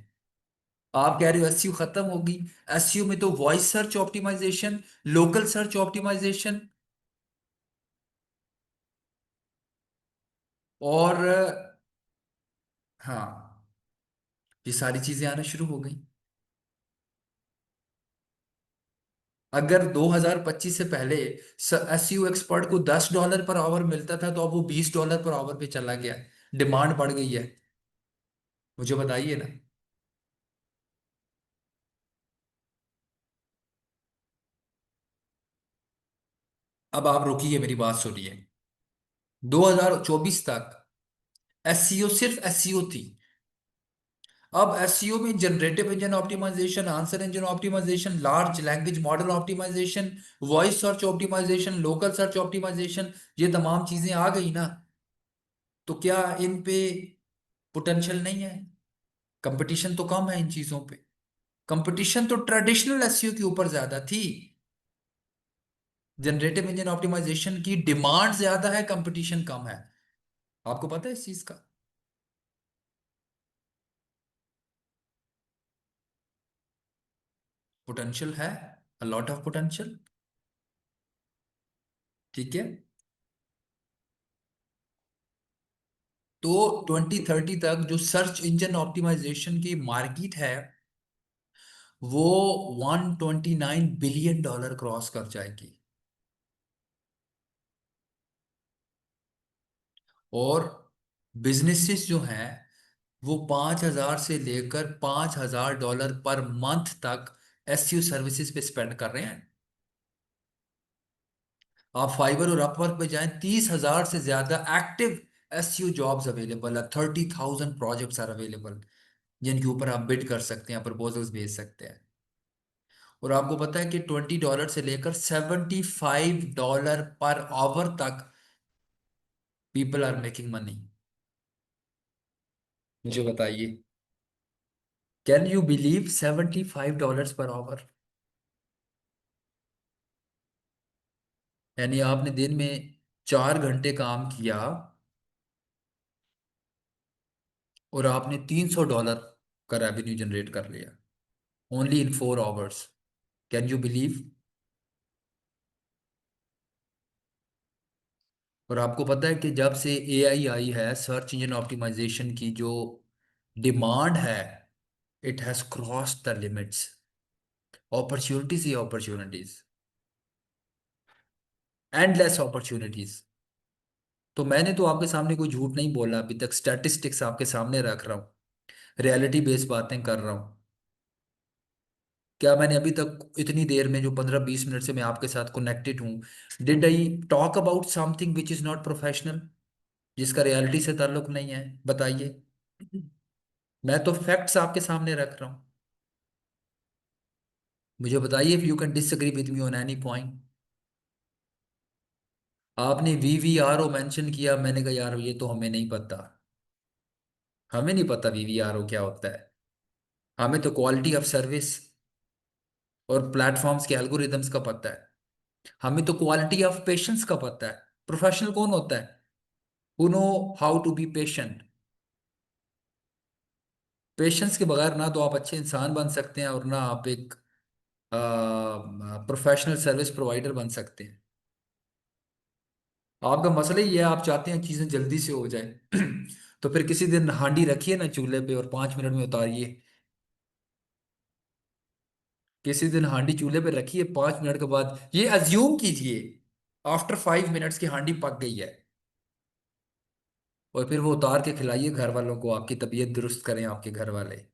आप कह रहे हो एसईओ खत्म होगी? एसईओ में तो voice search optimisation, local search optimisation, और हाँ, ये सारी चीजें आना शुरू हो गई। अगर 2025 से पहले एसईओ एक्सपर्ट को $10 पर आवर मिलता था, तो अब वो $20 पर आवर पे चला गया। डिमांड बढ़ गई है। मुझे बताइए ना। अब आप रुकिए, मेरी बात सुनिए। 2024 तक एसईओ सिर्फ एसईओ थी। अब एसईओ में generative engine optimisation, answer engine optimisation, large language model optimisation, voice search optimisation, local search optimisation, ये तमाम चीजें आ गई ना। तो क्या इन पे पोटेंशियल नहीं है? कंपटीशन तो कम है इन चीजों पे। कंपटीशन तो ट्रेडिशनल एसईओ के ऊपर ज्यादा थी। जनरेटिव इंजन ऑप्टिमाइजेशन की डिमांड ज्यादा है, कंपटीशन कम है। आपको पता है इस चीज का? पोटेंशियल है, अ लॉट ऑफ पोटेंशियल। ठीक है। तो 2030 तक जो सर्च इंजन ऑप्टिमाइजेशन की मार्केट है, वो $129 बिलियन क्रॉस कर जाएगी। और बिजनेसेस जो हैं, वो 5,000 से लेकर $5,000 पर मंथ तक एसईओ सर्विसेज पे स्पेंड कर रहे हैं। आप फाइवर और अपवर्क पे जाएं, 30,000 से ज्यादा एक्टिव एसईओ जॉब्स अवेलेबल है। 30,000 प्रोजेक्ट्स आर अवेलेबल, जिनके ऊपर आप बिड कर सकते हैं, प्रपोजल्स भेज सकते हैं। और आपको पता है कि $20 से लेकर $75 पर आवर तक पीपल आर मेकिंग मनी। मुझे बताइए, can you believe $75 per hour? यानी आपने दिन में 4 घंटे काम किया और आपने $300 का रेवेन्यू जनरेट कर लिया, only in 4 hours. Can you believe? और आपको पता है कि जब से एआई आई है, सर्च इंजन ऑप्टिमाइजेशन की जो डिमांड है, it has cross the limits. Opportunities he opportunities, endless opportunities. तो मैंने तो आपके सामने कोई झूठ नहीं बोला अभी तक, स्टैटिस्टिक्स आपके सामने रख रहा हूँ, रियलिटी बेस्ड बातें कर रहा हूँ। क्या मैंने अभी तक इतनी देर में जो 15-20 मिनट से मैं आपके साथ कनेक्टेड हूँ, did I talk about something which is not professional, जिसका रियलिटी से ताल्लुक नहीं है? बताइए। मैं तो फैक्ट्स आपके सामने रख रहा हूँ। मुझे बताइए, if you can disagree with me on any point. आपने वीवीआरओ मेंशन किया, मैंने कहा यार ये तो हमें नहीं पता। हमें नहीं पता वीवीआरओ क्या होता है। हमें तो क्वालिटी ऑफ सर्विस और प्लेटफॉर्म्स के एल्गोरिदम्स का पता है। हमें तो क्वालिटी ऑफ पेशेंस का पता है। प्रोफेशनल कौन होता है? Who know how to be patient. Patience के बगैर ना तो आप अच्छे इंसान बन सकते हैं, और ना आप एक प्रोफेशनल सर्विस प्रोवाइडर बन सकते हैं। आपका मसला ही है, आप चाहते हैं चीजें जल्दी से हो जाए। तो फिर किसी दिन हांडी रखिए ना चूल्हे पे और 5 मिनट में उतारिए। किसी दिन हांडी चूल्हे पे रखिए, 5 मिनट के बाद ये अज्यूम कीजिए आफ्टर 5 मिनट्स की हांडी पक गई है, और फिर वो उतार के खिलाइए घर वालों को, आपकी तबीयत दुरुस्त करें आपके घर वाले।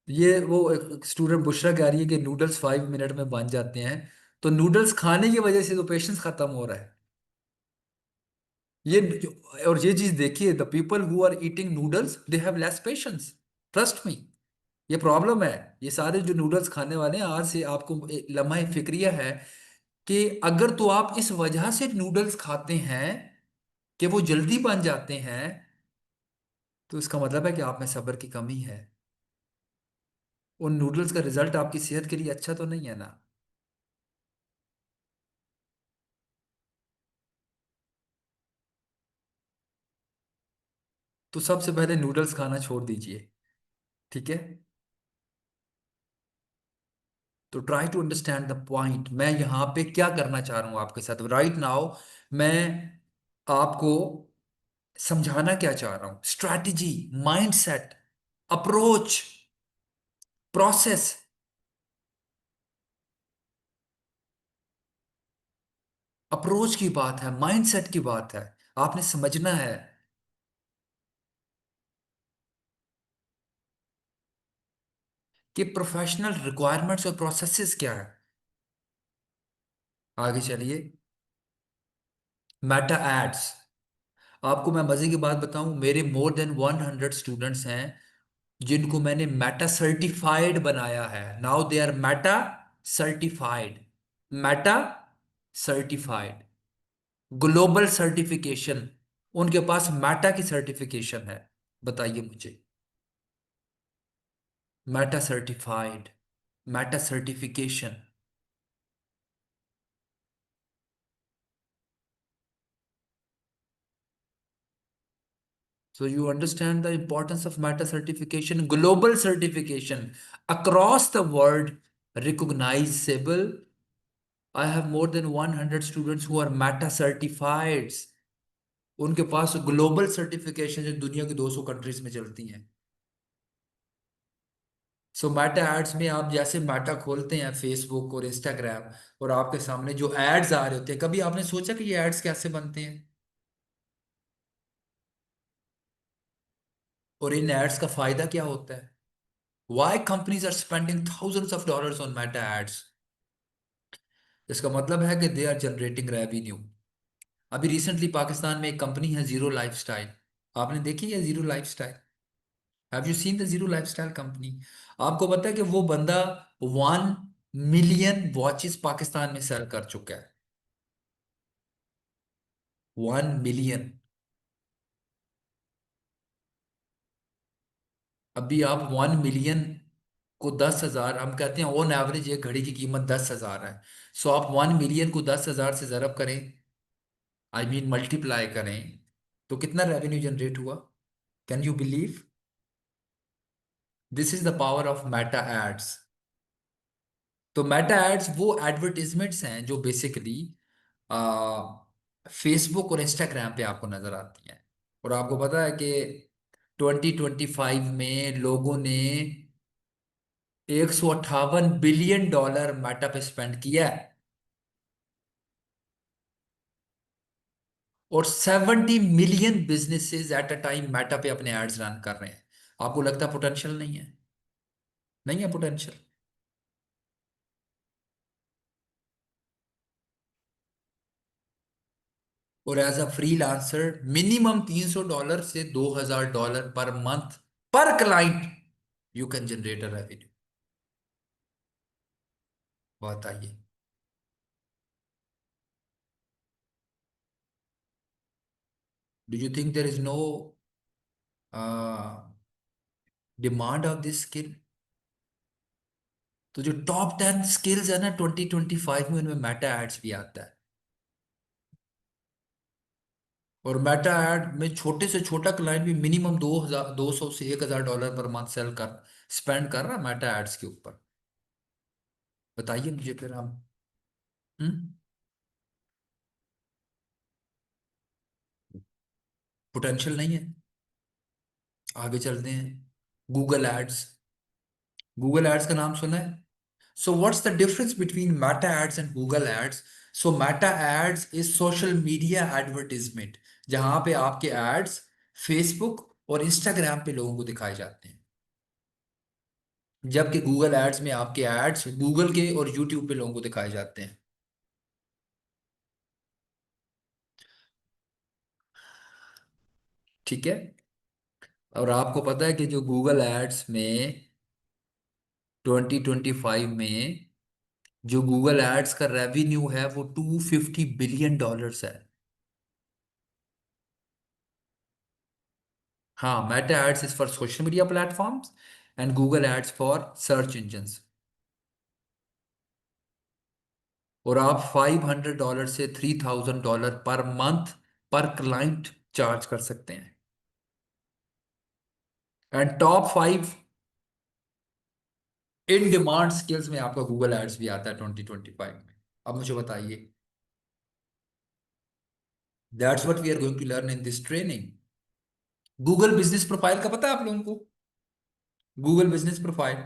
ये वो एक स्टूडेंट बुशरा कह रही है कि नूडल्स 5 मिनट में बन जाते हैं। तो नूडल्स खाने की वजह से तो पेशेंस खत्म हो रहा है। ये और ये चीज देखिए, the people who are eating noodles they have less patience, trust me. ये प्रॉब्लम है। ये सारे जो नूडल्स खाने वाले हैं, आज से आपको एक लम्हा फिक्रिया है कि अगर तो आप इस वजह से नूडल्स खाते हैं कि वो जल्दी बन जाते हैं, तो इसका मतलब है कि आप में सब्र की कमी है। उन नूडल्स का रिजल्ट आपकी सेहत के लिए अच्छा तो नहीं है ना। तो सबसे पहले नूडल्स खाना छोड़ दीजिए, ठीक है। तो try to understand the point, मैं यहाँ पे क्या करना चाह रहा हूँ आपके साथ राइट नाउ। मैं आपको समझाना क्या चाह रहा हूँ, strategy, mindset, approach, process. Approach की बात है, माइंडसेट की बात है, आपने समझना है कि प्रोफेशनल रिक्वायरमेंट्स और प्रोसेसेस क्या है। आगे चलिए। Meta ads. आपको मैं मजे की बात बताऊं, मेरे मोर देन 100 स्टूडेंट्स हैं जिनको मैंने मेटा सर्टिफाइड बनाया है। Now they are Meta certified. Meta certified, global certification, उनके पास मेटा की सर्टिफिकेशन है। बताइए मुझे। Meta certified, Meta certification. So you understand the importance of meta certification, global certification across the world, recognizable. I have more than 100 students who are meta certified. उनके पास global certification जो दुनिया की 200 countries में चलती हैं। सो मेटा एड्स में आप जैसे मेटा खोलते हैं फेसबुक और इंस्टाग्राम, और आपके सामने जो एड्स आ रहे होते हैं, कभी आपने सोचा कि ये एड्स कैसे बनते हैं और इन एड्स का फायदा क्या होता है? Why companies are spending thousands of dollars on meta ads? इसका मतलब है कि दे आर जनरेटिंग रेवेन्यू। अभी रिसेंटली पाकिस्तान में एक कंपनी है जीरो लाइफस्टाइल। आपने देखी है zero lifestyle? Have you seen the zero lifestyle company? आपको पता है कि वो बंदा 1 मिलियन वॉचेस पाकिस्तान में सेल कर चुका है। 1 मिलियन। अभी आप 1 मिलियन को 10,000, हम कहते हैं ऑन एवरेज एक घड़ी की कीमत 10,000 है। सो आप 1 मिलियन को 10,000 से जरब करें, आई मीन मल्टीप्लाई करें, तो कितना रेवेन्यू जनरेट हुआ? Can you believe? This is the power of Meta ads. तो मेटा एड्स वो एडवर्टीजमेंट्स हैं जो बेसिकली फेसबुक और इंस्टाग्राम पे आपको नजर आती हैं। और आपको पता है कि 2025 में लोगों ने $158 बिलियन मेटा पे स्पेंड किया है, और 70 million businesses eight a time Meta पे अपने एड्स रन कर रहे हैं। आपको लगता है पोटेंशियल नहीं है? नहीं है पोटेंशियल। और एज अ फ्रीलांसर मिनिमम $300 से $2,000 per month per client you can generate a revenue. बताइए। Do you think there is no demand of this skill? तो जो टॉप 10 स्किल्स है ना 2025 में, उनमें मेटा एड्स भी आता है। और मेटा एड में छोटे से छोटा क्लाइंट भी मिनिमम 200 से $1,000 पर मंथ सेल कर स्पेंड कर रहा है मेटा एड्स के ऊपर। बताइए मुझे फिर हम। पोटेंशियल नहीं है? आगे चलते हैं। Google ads. गूगल एड्स का नाम सुना है? So what's the difference between Meta ads and Google ads? So Meta ads is social media advertisement, जहां पे आपके एड्स फेसबुक और इंस्टाग्राम पे लोगों को दिखाए जाते हैं। जबकि गूगल एड्स में आपके एड्स गूगल के और यूट्यूब पे लोगों को दिखाए जाते हैं। ठीक है। और आपको पता है कि जो गूगल एड्स में 2025 में जो गूगल एड्स का रेवेन्यू है वो $250 बिलियन है। हाँ, Meta ads is for social media platforms and Google ads for search engines. और आप $500 से $3,000 पर मंथ पर क्लाइंट चार्ज कर सकते हैं। And top 5 in demand skills में आपका गूगल एड्स भी आता है 2025 में। अब मुझे बताइए, that's what we are going to learn in this training. Google business profile का पता है आप लोगों को? गूगल बिजनेस प्रोफाइल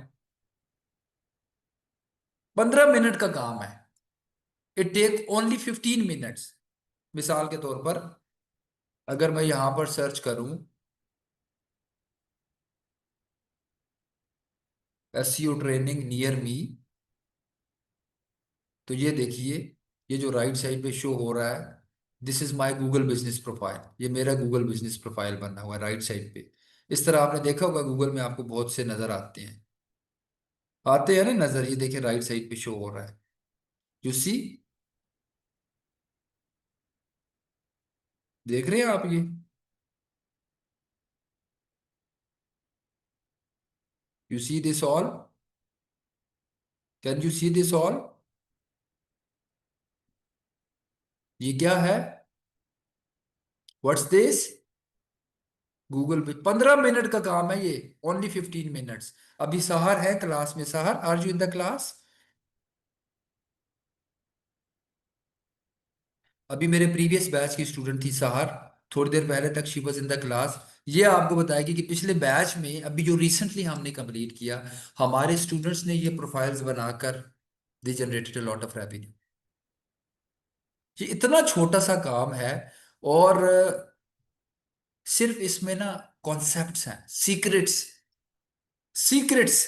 15 मिनट का काम है। It take only 15 minutes. मिसाल के तौर पर अगर मैं यहां पर सर्च करूं एसईओ ट्रेनिंग नियर मी, तो ये देखिए, ये जो राइट साइड पे शो हो रहा है, this is my Google business profile. ये मेरा गूगल बिजनेस प्रोफाइल बना हुआ है राइट साइड पे। इस तरह आपने देखा होगा गूगल में आपको बहुत से नजर आते हैं, आते हैं ना नजर। ये देखिए राइट साइड पे शो हो रहा है, यू सी, देख रहे हैं आप ये? You see this all? Can you see this all? ये क्या है? What's this? गूगल पे 15 मिनट का काम है ये, ओनली 15 मिनट्स। अभी सहर है क्लास में, Sahar are you in the class? अभी मेरे प्रीवियस बैच की स्टूडेंट थी सहर, थोड़ी देर पहले तक she was in the class. ये आपको बताएगी कि पिछले बैच में अभी जो रिसेंटली हमने कंप्लीट किया, हमारे स्टूडेंट्स ने ये प्रोफाइल्स बनाकर दे generated a lot of revenue. ये इतना छोटा सा काम है, और सिर्फ इसमें ना कॉन्सेप्ट्स हैं, सीक्रेट्स, सीक्रेट्स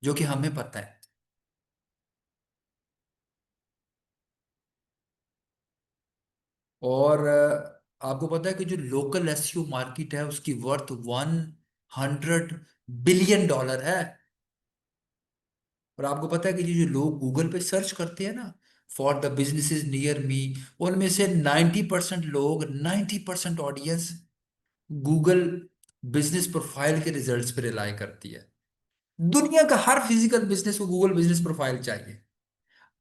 जो कि हमें पता है। और आपको पता है कि जो लोकल एसईओ मार्केट है उसकी वर्थ $100 बिलियन है। और आपको पता है कि ये जो लोग गूगल पे सर्च करते हैं ना, for the businesses near me, उनमें से 90% लोग, 90% ऑडियंस गूगल बिजनेस प्रोफाइल के रिजल्ट्स पे रिलाई करती है। दुनिया का हर फिजिकल बिजनेस को गूगल बिजनेस प्रोफाइल चाहिए।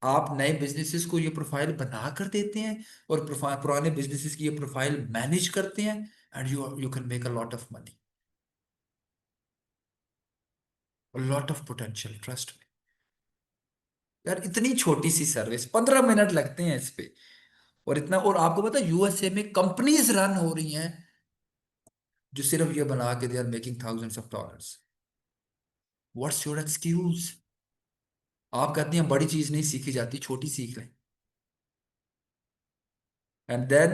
आप नए बिजनेसेस को ये प्रोफाइल बना कर देते हैं, और पुराने बिजनेसेस की ये प्रोफाइल मैनेज करते हैं, and you you can make a lot of money, lot of potential, trust में। यार इतनी छोटी सी सर्विस, 15 मिनट लगते हैं इस पे, और इतना। और आपको पता है यूएसए में कंपनीज रन हो रही हैं जो सिर्फ ये बना के they are making $1000s। What's your excuse? आप कहते हैं बड़ी चीज नहीं सीखी जाती, छोटी सीख लें। एंड देन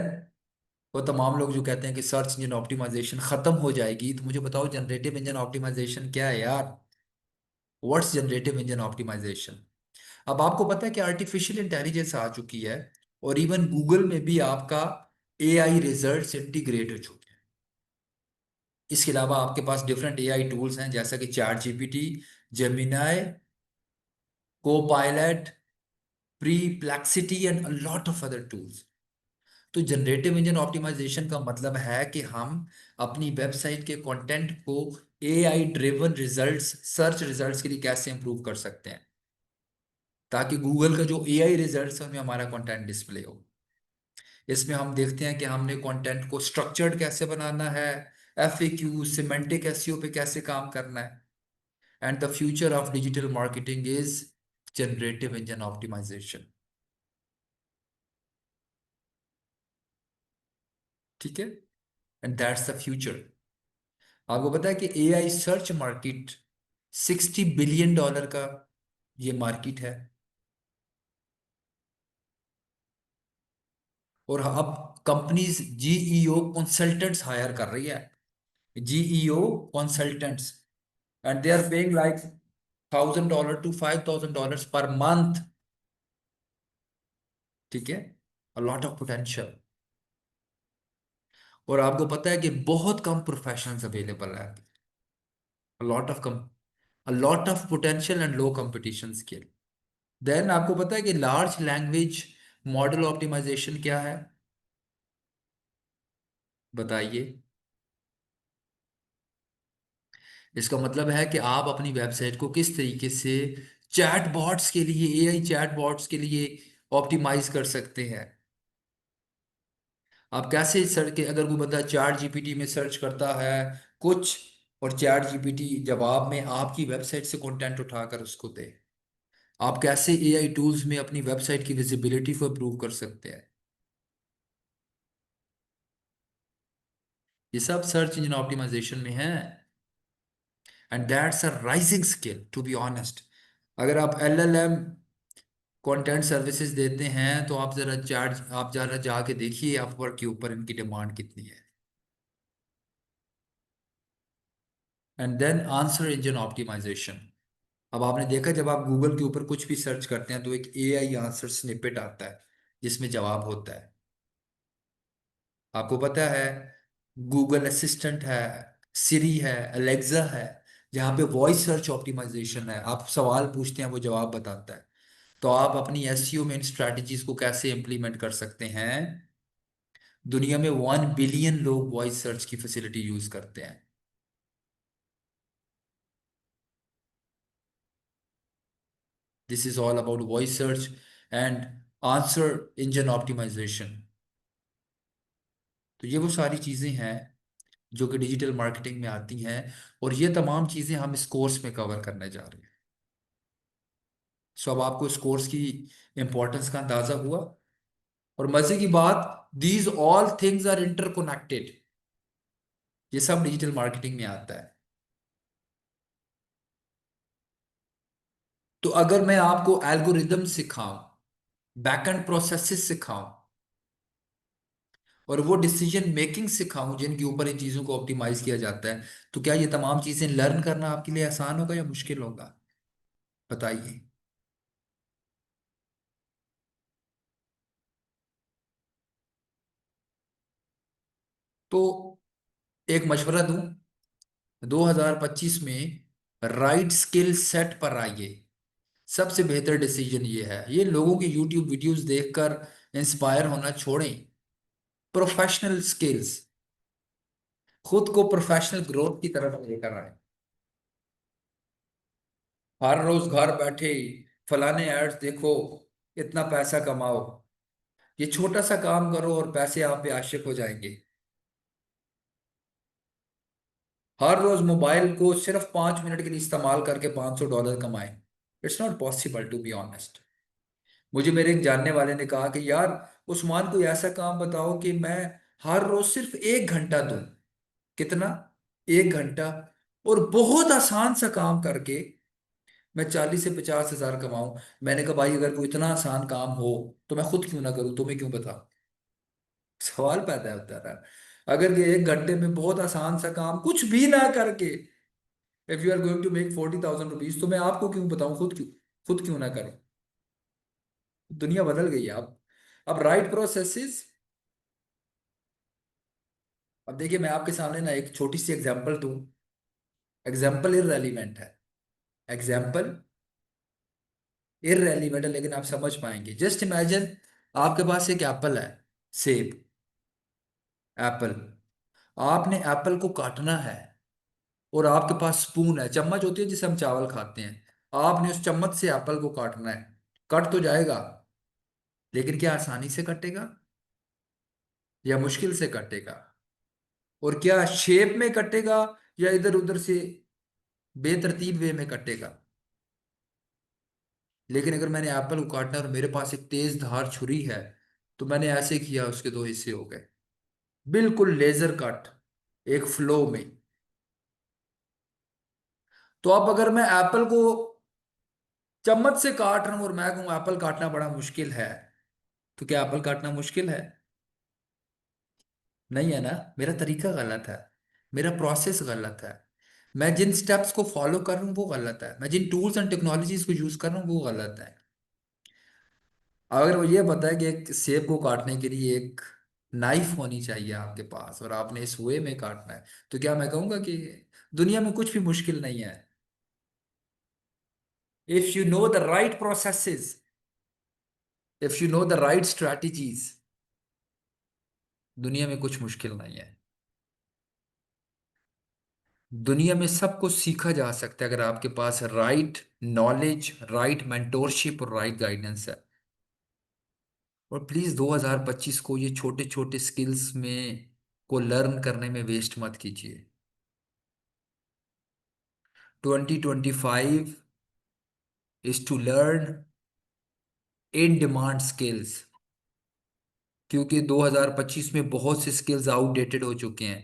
वो तमाम लोग जो कहते हैं कि सर्च इंजन ऑप्टिमाइजेशन खत्म हो जाएगी, तो मुझे बताओ जनरेटिव इंजन ऑप्टिमाइजेशन क्या है यार? What's generative engine optimisation? अब आपको पता है कि आर्टिफिशियल इंटेलिजेंस आ चुकी है, और इवन गूगल में भी आपका एआई रिजल्ट्स इंटीग्रेट हो चुके हैं। इसके अलावा आपके पास डिफरेंट एआई टूल्स हैं, जैसा कि ChatGPT, Gemini, Copilot, Perplexity and a lot of other tools. तो जनरेटिव इंजन ऑप्टिमाइजेशन का मतलब है कि हम अपनी वेबसाइट के कंटेंट को AI driven results, search results के लिए कैसे इंप्रूव कर सकते हैं, ताकि गूगल का जो एआई रिजल्ट्स है उनमें हमारा कंटेंट डिस्प्ले हो। इसमें हम देखते हैं कि हमने कंटेंट को स्ट्रक्चर्ड कैसे बनाना है, एफएक्यू, सिमेंटिक एसईओ पे कैसे काम करना है। And the future of digital marketing is generative engine optimisation. ठीक है, एंड दैट्स द फ्यूचर। आपको पता है कि एआई सर्च मार्केट $60 बिलियन का ये मार्केट है। और अब कंपनीज जीईओ कंसल्टेंट्स हायर कर रही है, GEO consultants, and they are paying like $1,000 to $5,000 per month. ठीक है, अ लॉट ऑफ पोटेंशियल। और आपको पता है कि बहुत कम प्रोफेशनल्स अवेलेबल है। अ लॉट ऑफ कम a lot of potential and low competition skill. Then आपको पता है कि लार्ज लैंग्वेज मॉडल ऑप्टिमाइजेशन क्या है? बताइए। इसका मतलब है कि आप अपनी वेबसाइट को किस तरीके से चैट बॉट्स के लिए, एआई चैट बॉट्स के लिए ऑप्टिमाइज कर सकते हैं। आप कैसे सर्च के, अगर कोई बंदा चैट जीपीटी में सर्च करता है कुछ, और चैट जीपीटी जवाब में आपकी वेबसाइट से कंटेंट उठाकर उसको दे, आप कैसे एआई टूल्स में अपनी वेबसाइट की विजिबिलिटी को इम्प्रूव कर सकते हैं। ये सब सर्च इंजन ऑप्टिमाइजेशन में है। And that's a rising skill to be honest. अगर आप एलएलएम कंटेंट सर्विसेज देते हैं तो आप जरा जाके देखिए अपवर्क के ऊपर इनकी डिमांड कितनी है। And then answer engine optimisation. अब आपने देखा जब आप गूगल के ऊपर कुछ भी सर्च करते हैं तो एक एआई आंसर स्निपेट आता है जिसमें जवाब होता है। आपको पता है गूगल असिस्टेंट है, सिरी है, अलेक्सा है, जहाँ पे वॉइस सर्च ऑप्टिमाइजेशन है, आप सवाल पूछते हैं वो जवाब बताता है। तो आप अपनी एसईओ में इन स्ट्रैटेजीज को कैसे इंप्लीमेंट कर सकते हैं? दुनिया में 1 बिलियन लोग वॉइस सर्च की फैसिलिटी यूज करते हैं। This is all about voice search and answer engine optimisation. तो ये वो सारी चीजें हैं जो कि डिजिटल मार्केटिंग में आती हैं, और ये तमाम चीजें हम इस कोर्स में कवर करने जा रहे हैं। सो अब आपको इस कोर्स की इंपॉर्टेंस का अंदाजा हुआ। और मजे की बात, दीज ऑल थिंग्स आर इंटरकोनेक्टेड। ये सब डिजिटल मार्केटिंग में आता है। तो अगर मैं आपको एल्गोरिदम सिखाऊं, बैकएंड प्रोसेसेस सिखाऊं, और वो डिसीजन मेकिंग सिखाऊं जिनके ऊपर इन चीजों को ऑप्टिमाइज किया जाता है, तो क्या ये तमाम चीजें लर्न करना आपके लिए आसान होगा या मुश्किल होगा? बताइए। तो एक मशवरा दूं, 2025 में राइट स्किल सेट पर आइए। सबसे बेहतर डिसीजन ये है, ये लोगों के यूट्यूब वीडियोस देखकर इंस्पायर होना छोड़ें। प्रोफेशनल स्किल्स, खुद को प्रोफेशनल ग्रोथ की तरफ लेकर आए। हर रोज घर बैठे फलाने एड्स देखो, इतना पैसा कमाओ, ये छोटा सा काम करो और पैसे आप पे आशिक हो जाएंगे। हर रोज मोबाइल को सिर्फ 5 मिनट के लिए इस्तेमाल करके $500 कमाएं। It's not possible to be honest. मुझे मेरे एक जानने वाले ने कहा कि यार उस्मान, कोई ऐसा काम बताओ कि मैं हर रोज सिर्फ 1 घंटा दूं। कितना? 1 घंटा। और बहुत आसान सा काम करके मैं 40 से 50 हजार कमाऊं। मैंने कहा भाई अगर कोई इतना आसान काम हो तो मैं खुद क्यों ना करूं, तुम्हें क्यों बताऊं? सवाल पैदा होता है ना। अगर ये 1 घंटे में बहुत आसान सा काम कुछ भी ना करके, if you are going to make ₹40,000, तो मैं आपको क्यों बताऊं, खुद क्यों ना करूं? दुनिया बदल गई है अब राइट प्रोसेसेस। अब देखिए मैं आपके सामने ना एक छोटी सी एग्जांपल दूं। एग्जांपल इररेलीवेंट है, एग्जांपल इररेलीवेंट है, लेकिन आप समझ पाएंगे। जस्ट इमेजिन आपके पास एक एप्पल है, सेब, एप्पल। आपने एप्पल को काटना है, और आपके पास स्पून है, चम्मच होती है जिससे हम चावल खाते हैं। आपने उस चम्मच से एप्पल को काटना है। कट तो जाएगा, लेकिन क्या आसानी से कटेगा या मुश्किल से कटेगा? और क्या शेप में कटेगा या इधर उधर से बेतरतीब वे में कटेगा? लेकिन अगर मैंने एप्पल को काटना है और मेरे पास एक तेज धार छुरी है, तो मैंने ऐसे किया, उसके दो हिस्से हो गए, बिल्कुल लेजर कट, एक फ्लो में। तो अब अगर मैं एप्पल को चम्मच से काट रहा हूं और मैं कहूं एप्पल काटना बड़ा मुश्किल है, तो क्या एप्पल काटना मुश्किल है? नहीं है ना। मेरा तरीका गलत है, मेरा प्रोसेस गलत है। मैं जिन स्टेप्स को फॉलो कर रहा हूँ वो गलत है, मैं जिन टूल्स एंड टेक्नोलॉजीज को यूज कर रहा हूँ वो गलत है। अगर वो ये पता है कि एक सेब को काटने के लिए एक नाइफ होनी चाहिए आपके पास और आपने इस वे में काटना है, तो क्या मैं कहूँगा कि दुनिया में कुछ भी मुश्किल नहीं है? If you know the right processes, if you know the right strategies, दुनिया में कुछ मुश्किल नहीं है। दुनिया में सब कुछ सीखा जा सकता है अगर आपके पास राइट नॉलेज, राइट मेंटोरशिप और राइट गाइडेंस है। और प्लीज 2025 को ये छोटे छोटे स्किल्स में को लर्न करने में वेस्ट मत कीजिए। 2025 is to learn in demand skills, क्योंकि 2025 में बहुत से स्किल्स आउटडेटेड हो चुके हैं।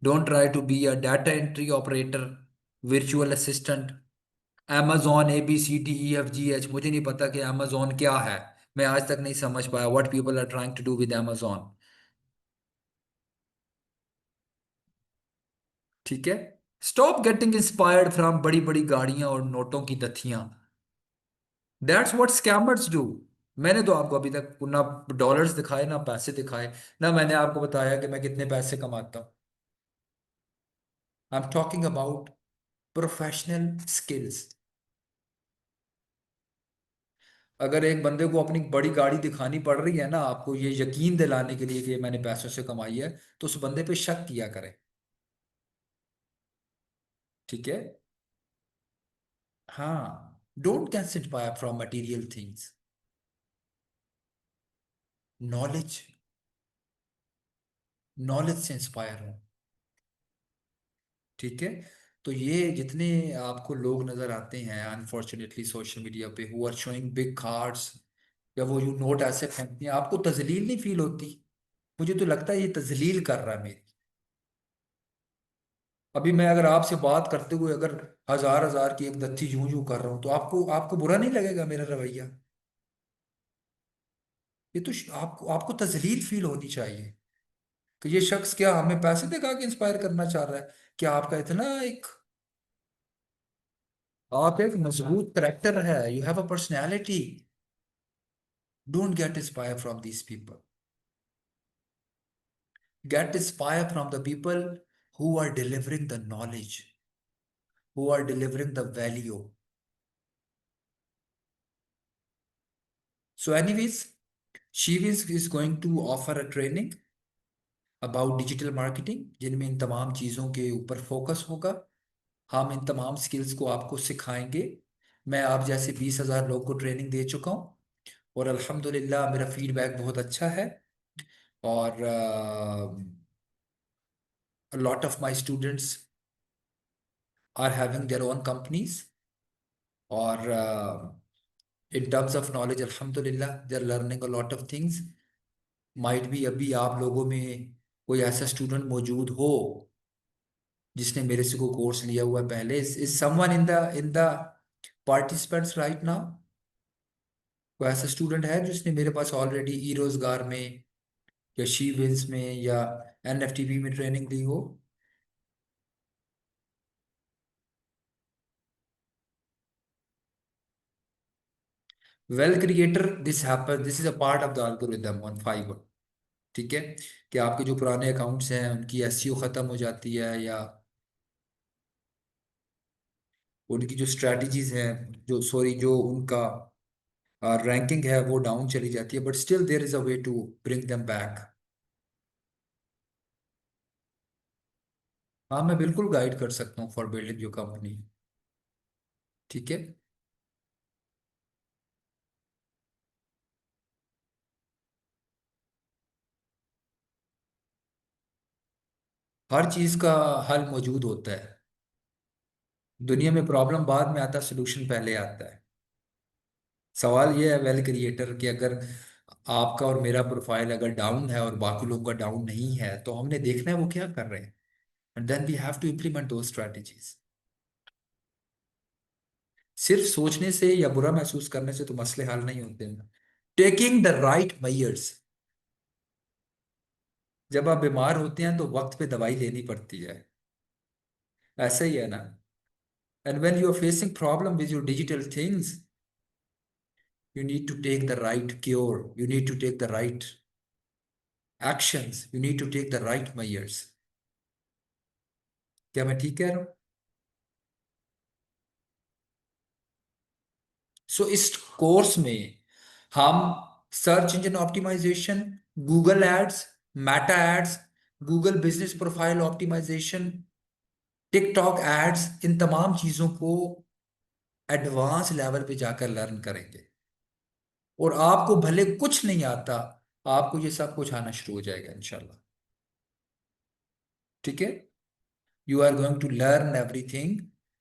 Don't try to be a data entry operator, virtual assistant, amazon ABCDEFGH। मुझे नहीं पता कि amazon क्या है, मैं आज तक नहीं समझ पाया what people are trying to do with amazon। ठीक है, स्टॉप गेटिंग इंस्पायर्ड फ्रॉम बड़ी बड़ी गाड़ियां और नोटों की दथियां। That's what scammers do. मैंने तो आपको अभी तक ना डॉलर्स दिखाए ना पैसे दिखाए, ना मैंने आपको बताया कि मैं कितने पैसे कमाता हूँ। I am talking about professional skills. अगर एक बंदे को अपनी बड़ी गाड़ी दिखानी पड़ रही है ना आपको ये यकीन दिलाने के लिए कि ये मैंने पैसों से कमाई है, तो उस बंदे पे शक किया करें। ठीक है। हाँ, don't get inspire from material things. Knowledge, knowledge से इंस्पायर हो। ठीक है। तो ये जितने आपको लोग नजर आते हैं अनफॉर्चुनेटली सोशल मीडिया पे, who are showing big cards, या वो यू नोट ऐसे फेंकते हैं, आपको तजलील नहीं फील होती? मुझे तो लगता है ये तजलील कर रहा है मेरी। अभी मैं अगर आपसे बात करते हुए अगर हजार हजार की एक दत्ती यूं यूं कर रहा हूं, तो आपको आपको बुरा नहीं लगेगा मेरा रवैया? ये तो आपको आपको तजलील फील होनी चाहिए कि ये शख्स क्या हमें पैसे दिखा के इंस्पायर करना चाह रहा है? क्या आपका इतना एक, आप एक मजबूत करेक्टर है, you have a personality. Don't get inspire from these people. Get inspire from the people who are delivering the knowledge, who are delivering the value. So anyways, Shivis is going to offer a training about digital marketing जिनमें इन तमाम चीज़ों के ऊपर focus होगा। हम इन तमाम skills को आपको सिखाएंगे। मैं आप जैसे 20,000 लोग को ट्रेनिंग दे चुका हूँ और अल्हम्दुलिल्लाह मेरा फीडबैक बहुत अच्छा है। और a lot of my students are having their own companies, और in terms of knowledge अल्हम्दुलिल्लाह they are learning a lot of things। Might भी अभी आप लोगों में कोई ऐसा स्टूडेंट मौजूद हो जिसने मेरे से कोई कोर्स लिया हुआ है पहले। Is someone in the participants right now? कोई ऐसा स्टूडेंट है जिसने मेरे पास ऑलरेडी ई रोजगार में या शी विल्स में या एनएफटीपी में ट्रेनिंग ली हो? Well creator, this happen, this is a part of the algorithm on Fiverr. ठीक है, कि आपके जो पुराने अकाउंट्स हैं उनकी एसईओ खत्म हो जाती है, या उनकी जो स्ट्रेटजीज हैं, जो सॉरी जो उनका रैंकिंग है वो डाउन चली जाती है, but still there is a way to bring them back. हाँ, मैं बिल्कुल गाइड कर सकता हूँ फॉर बिल्डिंग योर कंपनी। ठीक है। हर चीज का हल मौजूद होता है। दुनिया में प्रॉब्लम बाद में आता, सोल्यूशन पहले आता है। सवाल ये है वेल क्रिएटर कि अगर आपका और मेरा प्रोफाइल अगर डाउन है और बाकी लोगों का डाउन नहीं है, तो हमने देखना है वो क्या कर रहे हैं, and then we have to implement दो स्ट्रेटजीज। सिर्फ सोचने से या बुरा महसूस करने से तो मसले हल नहीं होते हैं। Taking the right measures. जब आप बीमार होते हैं तो वक्त पे दवाई लेनी पड़ती है। ऐसा ही है ना। And when you are facing problem with your digital things, you need to take the right cure, you need to take the right actions, you need to take the right measures. क्या मैं ठीक कह रहा हूँ? सो इस course में हम search engine optimisation, Google ads, Meta ads, Google business profile optimisation, TikTok ads, इन तमाम चीजों को एडवांस लेवल पे जाकर लर्न करेंगे। और आपको भले कुछ नहीं आता, आपको ये सब कुछ आना शुरू हो जाएगा इंशाल्लाह। ठीक है? You are going to learn everything,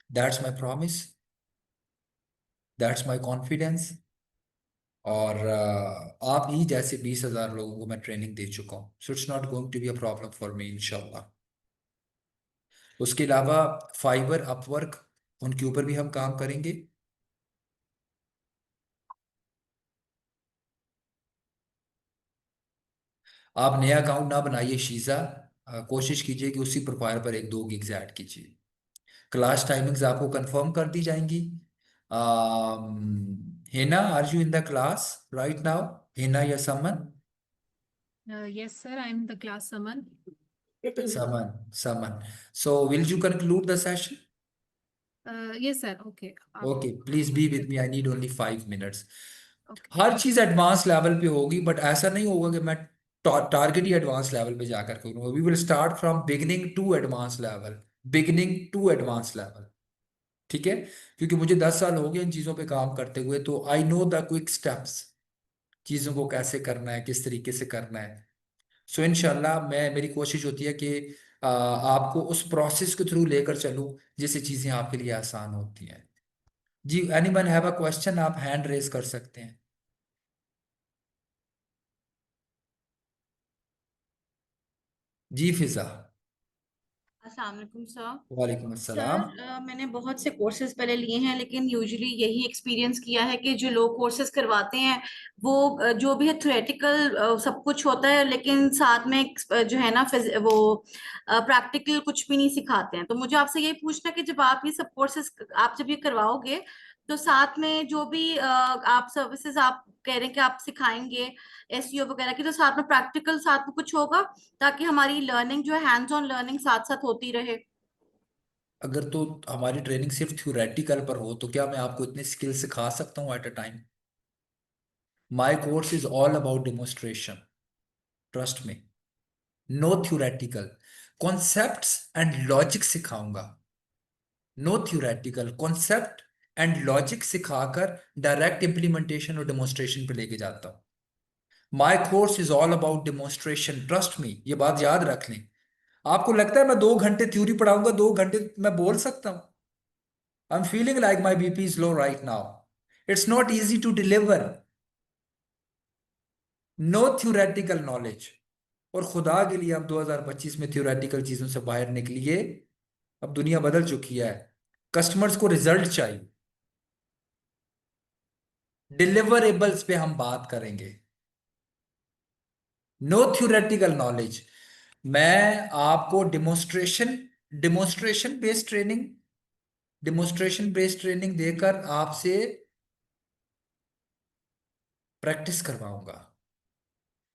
that's my promise, that's my confidence. और आप ही जैसे 20,000 लोगों को मैं ट्रेनिंग दे चुका हूँ, so it's not going to be a problem for me इंशाल्लाह। उसके अलावा फाइवर, अपवर्क, उनके ऊपर भी हम काम करेंगे। आप नया अकाउंट ना बनाइए शीजा, कोशिश कीजिए कि उसी प्रोफाइल पर एक दो गिग्स ऐड कीजिए। क्लास टाइमिंग्स आपको कंफर्म कर दी जाएंगी। Hina, are you in the class right now? Hina या Saman? Yes, sir. I'm the class someone. Saman, so will you conclude the session? Yes, sir. Okay. Okay, please be with me, I need only 5 minutes. Okay. हर चीज advance level पे होगी, but ऐसा नहीं होगा कि मैं टारगेट ही एडवांस लेवल पे जाकर करूंगा। We will start from beginning to advance level, beginning to advance level. ठीक है? क्योंकि मुझे 10 साल हो गए इन चीजों पे काम करते हुए, तो I know the quick steps, चीजों को कैसे करना है, किस तरीके से करना है। सो इंशाल्लाह मैं, मेरी कोशिश होती है कि आपको उस प्रोसेस के थ्रू लेकर चलूं जिससे चीजें आपके लिए आसान होती हैं। जी, एनीवन हैव अ क्वेश्चन? आप हैंड रेज कर सकते हैं। जी फिजा। अस्सलाम वालेकुम सर। वालेकुम सर, अस्सलाम। मैंने बहुत से कोर्सेज पहले लिए हैं, लेकिन यूजुअली यही एक्सपीरियंस किया है कि जो लोग कोर्सेज करवाते हैं वो जो भी है थ्योरेटिकल सब कुछ होता है, लेकिन साथ में जो है ना वो प्रैक्टिकल कुछ भी नहीं सिखाते हैं। तो मुझे आपसे यही पूछना कि जब आप ये सब कोर्सेज आप जब ये करवाओगे, तो साथ में जो भी आप सर्विसेज आप कह रहे हैं कि आप सिखाएंगे एसईओ वगैरह की, तो साथ में प्रैक्टिकल साथ में कुछ होगा, ताकि हमारी लर्निंग जो है हैंड्स ऑन लर्निंग साथ साथ होती रहे। अगर तो हमारी ट्रेनिंग सिर्फ थ्योरेटिकल पर हो, तो क्या मैं आपको इतने स्किल सिखा सकता हूँ at a time? My course is all about demonstration, trust me. No theoretical, concepts and logic सिखाऊंगा। No theoretical, concept and logic सिखाकर डायरेक्ट इंप्लीमेंटेशन और डेमोन्स्ट्रेशन पे लेके जाता हूँ। My course is all about demonstration, trust me, ये बात याद रख लें। आपको लगता है मैं 2 घंटे थ्योरी पढ़ाऊंगा, 2 घंटे मैं बोल सकता हूँ? I'm feeling like my BP is low right now. It's not easy to deliver. No theoretical knowledge. और खुदा के लिए अब 2025 में थ्योरेटिकल चीजों से बाहर निकलिए। अब दुनिया बदल चुकी है, कस्टमर्स को रिजल्ट चाहिए। डिलीवरेबल्स पे हम बात करेंगे, नो थ्योरेटिकल नॉलेज। मैं आपको demonstration based training, demonstration based training देकर आपसे प्रैक्टिस करवाऊंगा।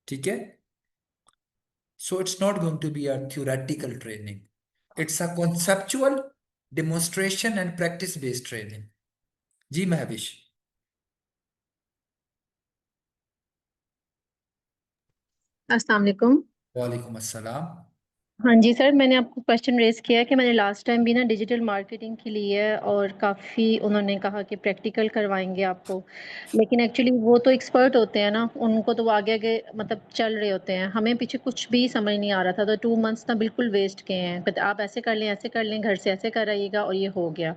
ठीक है? So it's not going to be a theoretical training. It's a conceptual demonstration and practice based training. जी महविश। अस्सलाम वालेकुम। वालेकुम अस्सलाम। हाँ जी सर, मैंने आपको क्वेश्चन रेज़ किया है कि मैंने लास्ट टाइम भी ना डिजिटल मार्केटिंग की ली है और काफ़ी उन्होंने कहा कि प्रैक्टिकल करवाएँगे आपको। लेकिन एक्चुअली वो तो एक्सपर्ट होते हैं ना, उनको तो वो आगे-आगे मतलब चल रहे होते हैं। हमें पीछे कुछ भी समझ नहीं आ रहा था, तो 2 मंथ्स ना बिल्कुल वेस्ट गए हैं। बट आप ऐसे कर लें, घर से ऐसे कराइएगा और ये हो गया।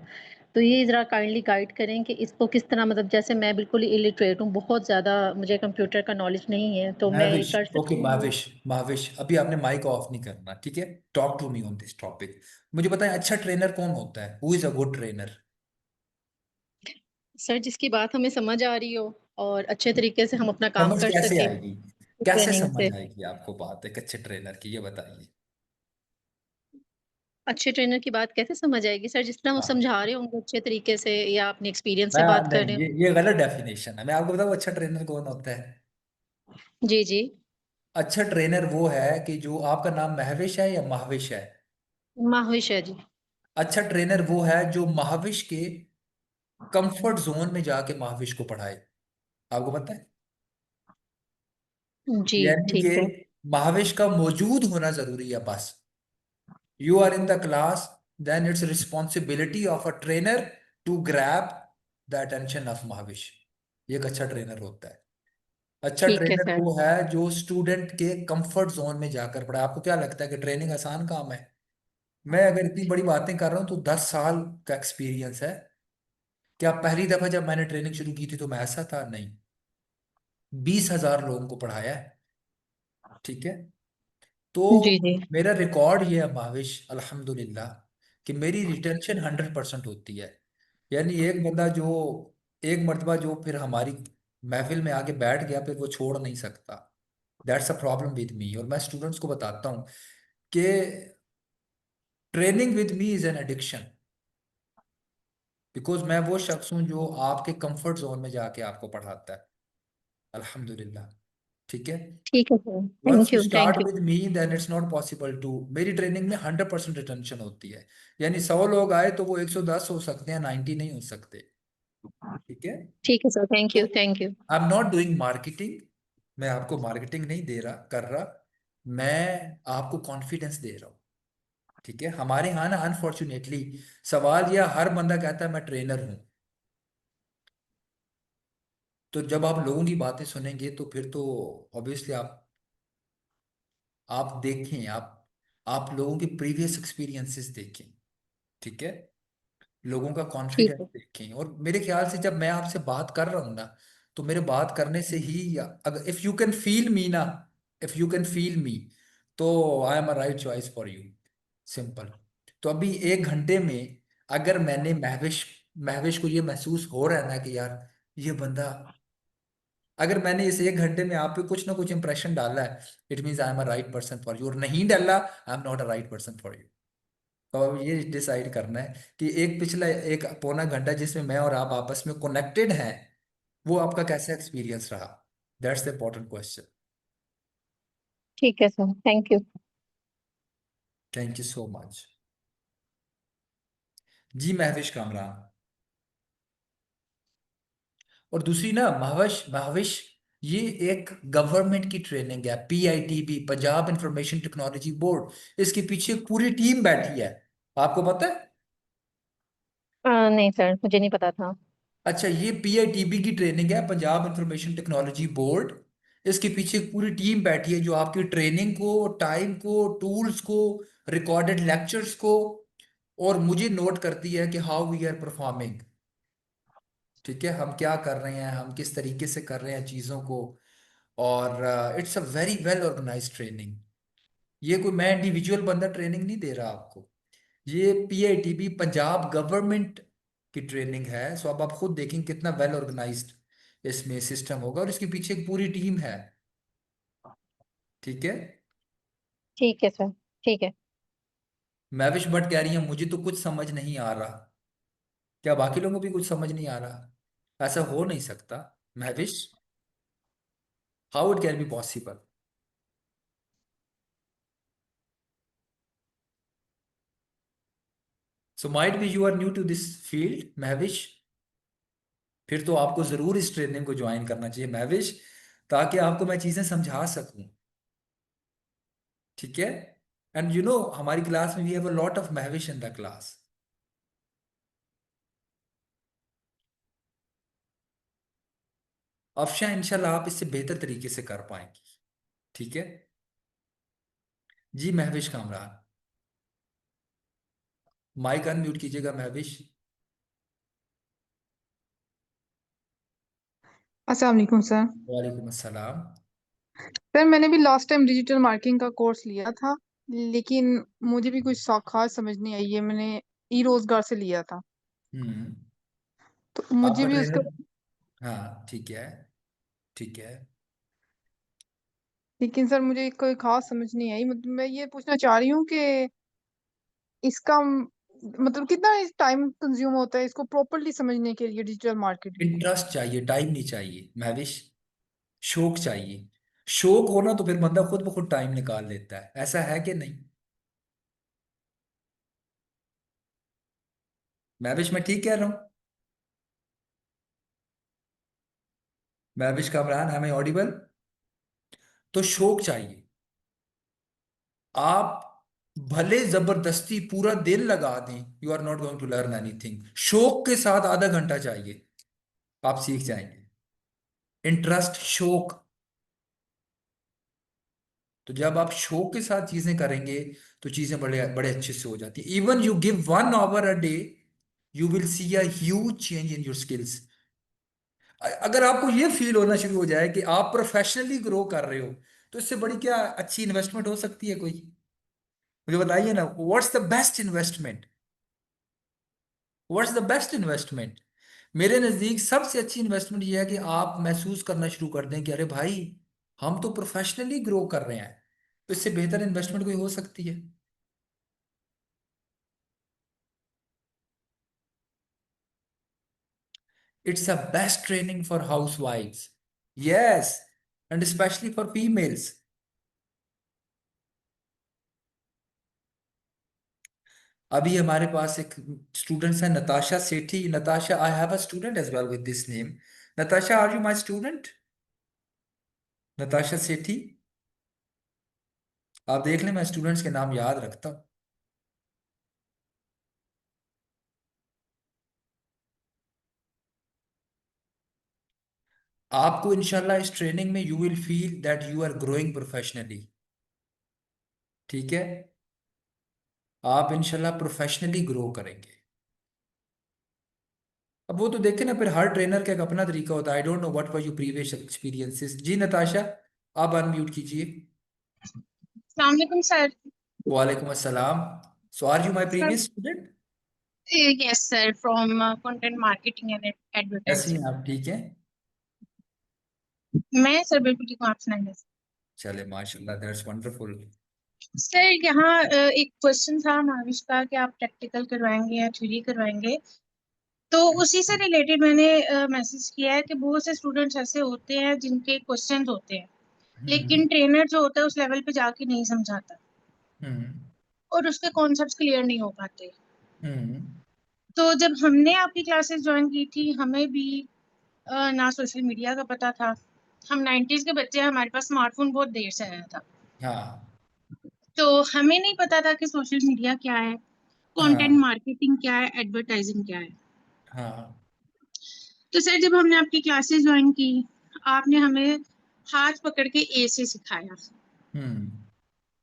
तो ये ज़रा काइंडली गाइड करें कि इसको किस तरह, मतलब जैसे मैं बिल्कुल इलिटरेट हूँ, बहुत ज़्यादा मुझे कंप्यूटर का नॉलेज नहीं है, तो मैं ये महविश, कर ओके सकती हूँ? महविश, महविश अभी आपने माइक ऑफ नहीं करना, ठीक है? Talk to me on this topic. मुझे बताएं, अच्छा ट्रेनर कौन होता है? Who is a good trainer? Sir, जिसकी बात हमें समझ आ रही हो और अच्छे तरीके से हम अपना काम समझ कर कैसे सकें आएगी? कैसे ट्रेनिंग समझ से। आएगी आपको बात एक अच्छे ट्रेनर की, ये बताइए। अच्छे ट्रेनर की बात कैसे समझ आएगी सर? जिस तरह वो हाँ, समझा रहे होंगे अच्छे तरीके से या अपने एक्सपीरियंस मैं से बात कर नहीं, रहे ये गलत डेफिनेशन है। मैं आपको बताऊँ अच्छा ट्रेनर कौन होता है। हो। जी जी। अच्छा ट्रेनर वो है कि जो आपका नाम महविश है या महाविश है। माहिश है जी। अच्छा ट्रेनर वो है जो महाविश के कंफर्ट जोन में जाके महाविश को पढ़ाए। आपको पता है, जी यानी कि ठीक है। महाविश का मौजूद होना जरूरी है बस। You are in the class, then it's responsibility of a trainer to grab the attention of Mahvish. ये एक अच्छा ट्रेनर होता है। अच्छा ठीक है ट्रेनर सर। वो है जो स्टूडेंट के कंफर्ट जोन में जाकर पढ़ाए। आपको क्या लगता है कि ट्रेनिंग आसान काम है? मैं अगर इतनी बड़ी बातें कर रहा हूँ तो 10 साल का एक्सपीरियंस है। क्या पहली दफा जब मैंने ट्रेनिंग शुरू की थी तो मैं ऐसा था? नहीं, 20,000 लोगों को पढ़ाया है। ठीक है, जी तो जी। मेरा रिकॉर्ड ये है भाविश, अल्हम्दुलिल्लाह, कि मेरी रिटेंशन 100% होती है। यानी एक बंदा जो एक मर्तबा जो फिर हमारी महफिल में आके बैठ गया फिर वो छोड़ नहीं सकता। That's a problem with me. और मैं स्टूडेंट्स को बताता हूँ कि training with me is an addiction, because मैं वो शख्स हूँ जो आपके कंफर्ट जोन में जाके आपको पढ़ाता है। अल्हम्दुलिल्लाह। ठीक है, ठीक है sir. Once thank you you start thank you. With me then it's not possible to. मेरी ट्रेनिंग में 100% रिटेंशन होती है। यानी 100 लोग आए तो वो 110 हो सकते हैं, 90 नहीं हो सकते। ठीक है, ठीक है सर। थैंक तो you thank you. I am not doing marketing. मैं आपको मार्केटिंग नहीं दे रहा कर रहा, मैं आपको कॉन्फिडेंस दे रहा हूँ। ठीक है, हमारे यहाँ ना अनफॉर्चुनेटली सवाल यह हर बंदा कहता है मैं ट्रेनर हूँ। तो जब आप लोगों की बातें सुनेंगे तो फिर तो ऑब्वियसली आप देखें, आप लोगों के प्रीवियस एक्सपीरियंसेस देखें। ठीक है, लोगों का ठीक कॉन्फिडेंस है। देखें। और मेरे ख्याल से जब मैं आपसे बात कर रहा हूं ना, तो मेरे बात करने से ही अगर if you can feel me ना, if you can feel me, तो I am a right choice for you. Simple. तो अभी 1 घंटे में अगर मैंने महविश महविश को ये महसूस हो रहा है ना कि यार ये बंदा, अगर मैंने इस 1 घंटे में आप पे कुछ ना कुछ इंप्रेशन डाला है, it means I am a right person for you. और नहीं डाला, I am not a right person for you. तो अब ये डिसाइड करना है कि एक पिछला एक पौना घंटा जिसमें मैं और आप आपस में कनेक्टेड हैं, वो आपका कैसा एक्सपीरियंस रहा। That's the important question. ठीक है sir. Thank you. Thank you so much. जी महविश कामरान। और दूसरी ना महविश महविश, ये एक गवर्नमेंट की ट्रेनिंग है, PITB, Punjab information technology board. इसके पीछे एक पूरी टीम बैठी है। आपको पता है? नहीं सर, मुझे नहीं पता था। अच्छा, ये PITB की ट्रेनिंग है, पंजाब इंफॉर्मेशन टेक्नोलॉजी बोर्ड। इसके पीछे एक पूरी टीम बैठी है जो आपकी ट्रेनिंग को, टाइम को, टूल्स को, रिकॉर्डेड लेक्चर्स को और मुझे नोट करती है कि हाउ वी आर परफॉर्मिंग। ठीक है, हम क्या कर रहे हैं, हम किस तरीके से कर रहे हैं चीज़ों को। और it's a very well organise training. ये कोई मैं इंडिविजुअल बंदा ट्रेनिंग नहीं दे रहा आपको, ये PITB पंजाब गवर्नमेंट की ट्रेनिंग है। सो अब आप खुद देखें कितना वेल ऑर्गेनाइज्ड इसमें सिस्टम होगा और इसके पीछे एक पूरी टीम है। ठीक है, ठीक है सर। ठीक है। महविश भट्ट कह रही है मुझे तो कुछ समझ नहीं आ रहा। क्या बाकी लोगों को भी कुछ समझ नहीं आ रहा? ऐसा हो नहीं सकता Mahvish. How it can be possible? So might be you are new to this field Mahvish. फिर तो आपको जरूर इस ट्रेनिंग को ज्वाइन करना चाहिए महविश, ताकि आपको मैं चीजें समझा सकूं। ठीक है, एंड यू नो हमारी क्लास में we have a lot of Mahvish in the class. Afsha इंशाल्लाह आप इससे बेहतर तरीके से कर पाएंगी। ठीक है, जी महविश कामरान, माइक अनम्यूट कीजिएगा महविश। अस्सलाम वालेकुम सर। वालेकुम अस्सलाम। सर मैंने भी लास्ट टाइम डिजिटल मार्केटिंग का कोर्स लिया था, लेकिन मुझे भी कुछ खास समझ नहीं आई है। मैंने ई रोजगार से लिया था, हम्म, तो मुझे आपका भी उसका, ट्रेनर, हाँ ठीक है, ठीक है। लेकिन सर मुझे कोई खास समझ नहीं आई। मतलब मैं ये पूछना चाह रही हूँ कि इसका मतलब कितना टाइम कंज्यूम होता है इसको प्रॉपरली समझने के लिए डिजिटल मार्केटिंग? इंटरेस्ट चाहिए, टाइम नहीं चाहिए महविश, शौक चाहिए। शौक हो ना तो फिर बंदा खुद ब खुद टाइम निकाल लेता है, ऐसा है कि नहीं महविश? मैं ठीक कह रहा हूँ? Mahvish Kamran, am I audible? तो शौक चाहिए। आप भले जबरदस्ती पूरा दिन लगा दें, you are not going to learn anything. शौक के साथ आधा घंटा चाहिए, आप सीख जाएंगे। इंटरेस्ट, शौक। तो जब आप शौक के साथ चीजें करेंगे तो चीजें बड़े बड़े अच्छे से हो जाती है। Even you give 1 hour a day, you will see a huge change in your skills. अगर आपको ये फील होना शुरू हो जाए कि आप प्रोफेशनली ग्रो कर रहे हो, तो इससे बड़ी क्या अच्छी इन्वेस्टमेंट हो सकती है कोई? मुझे बताइए ना, what's the best investment? What's the best investment? मेरे नजदीक सबसे अच्छी इन्वेस्टमेंट ये है कि आप महसूस करना शुरू कर दें कि अरे भाई, हम तो प्रोफेशनली ग्रो कर रहे हैं। तो इससे बेहतर इन्वेस्टमेंट कोई हो सकती है? It's a best training for housewives. Yes, and especially for females. अभी हमारे पास एक स्टूडेंट है, Natasha Sethi. Natasha, I have a student as well with this name. Natasha, are you my student? Natasha Sethi, आप देख लें, मैं स्टूडेंट्स के नाम याद रखता हूँ। आपको इंशाल्लाह इस ट्रेनिंग में you will feel that you are growing professionally. ठीक है, आप इंशाल्लाह प्रोफेशनली ग्रो करेंगे। अब वो तो देखे ना, फिर हर ट्रेनर का एक अपना तरीका होता है। I don't know what were your previous experiences. जी नताशा, आप अनम्यूट कीजिए। Assalamualaikum, sir. वालेकुम अस्सलाम। So are you my Sir, previous student? yes, sir, from content marketing and कैसी advertising. हैं आप, ठीक है? मैं सर बिल्कुल ठीक हूँ, आप सुनाइए। चले माशाल्लाह, दैट्स वंडरफुल। सर यहाँ एक क्वेश्चन था माविश का कि आप प्रैक्टिकल करवाएंगे या थ्योरी करवाएंगे, तो उसी से रिलेटेड मैंने मैसेज किया है कि बहुत से स्टूडेंट्स ऐसे होते हैं जिनके क्वेश्चंस होते हैं, लेकिन ट्रेनर जो होता है उस लेवल पे जाके नहीं समझाता और उसके कॉन्सेप्ट्स क्लियर नहीं हो पाते। तो जब हमने आपकी क्लासेस ज्वाइन की थी, हमें भी ना सोशल मीडिया का पता था। हम 90s के बच्चे हैं, हमारे पास स्मार्टफोन बहुत देर से आया था, हाँ तो हमें नहीं पता था कि सोशल मीडिया क्या है, कंटेंट हाँ मार्केटिंग क्या है, एडवर्टाइजिंग क्या है। हाँ तो सर जब हमने आपकी क्लासेस ज्वाइन की, आपने हमें हाथ पकड़ के ए से सिखाया,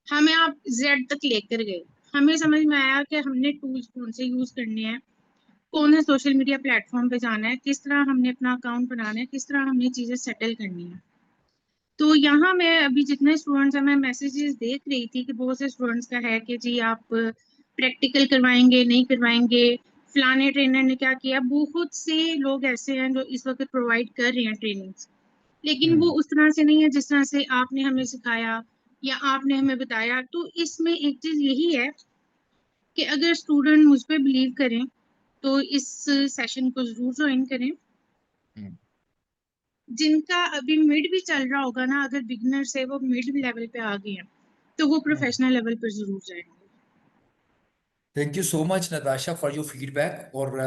हमें आप जेड तक लेकर गए। हमें समझ में आया कि हमने टूल्स कौन से यूज करने हैं, कौन से सोशल मीडिया प्लेटफॉर्म पे जाना है, किस तरह हमने अपना अकाउंट बनाना है, किस तरह हमने चीजें सेटल करनी है। तो यहाँ मैं अभी जितने स्टूडेंट्स हैं, मैं मैसेजेस देख रही थी कि बहुत से स्टूडेंट्स का है कि जी आप प्रैक्टिकल करवाएंगे नहीं करवाएंगे, फलाने ट्रेनर ने क्या किया। बहुत से लोग ऐसे हैं जो इस वक्त प्रोवाइड कर रहे हैं ट्रेनिंग्स, लेकिन वो उस तरह से नहीं है जिस तरह से आपने हमें सिखाया या आपने हमें बताया। तो इसमें एक चीज यही है कि अगर स्टूडेंट मुझ पे बिलीव करें तो इस सेशन को जरूर ज्वाइन करें। जिनका अभी मिड भी चल रहा होगा ना, अगर बिगनर से वो मिड लेवल पे आ गए हैं तो वो प्रोफेशनल लेवल पर जरूर जाएंगे। Thank you so much Natasha for your feedback. और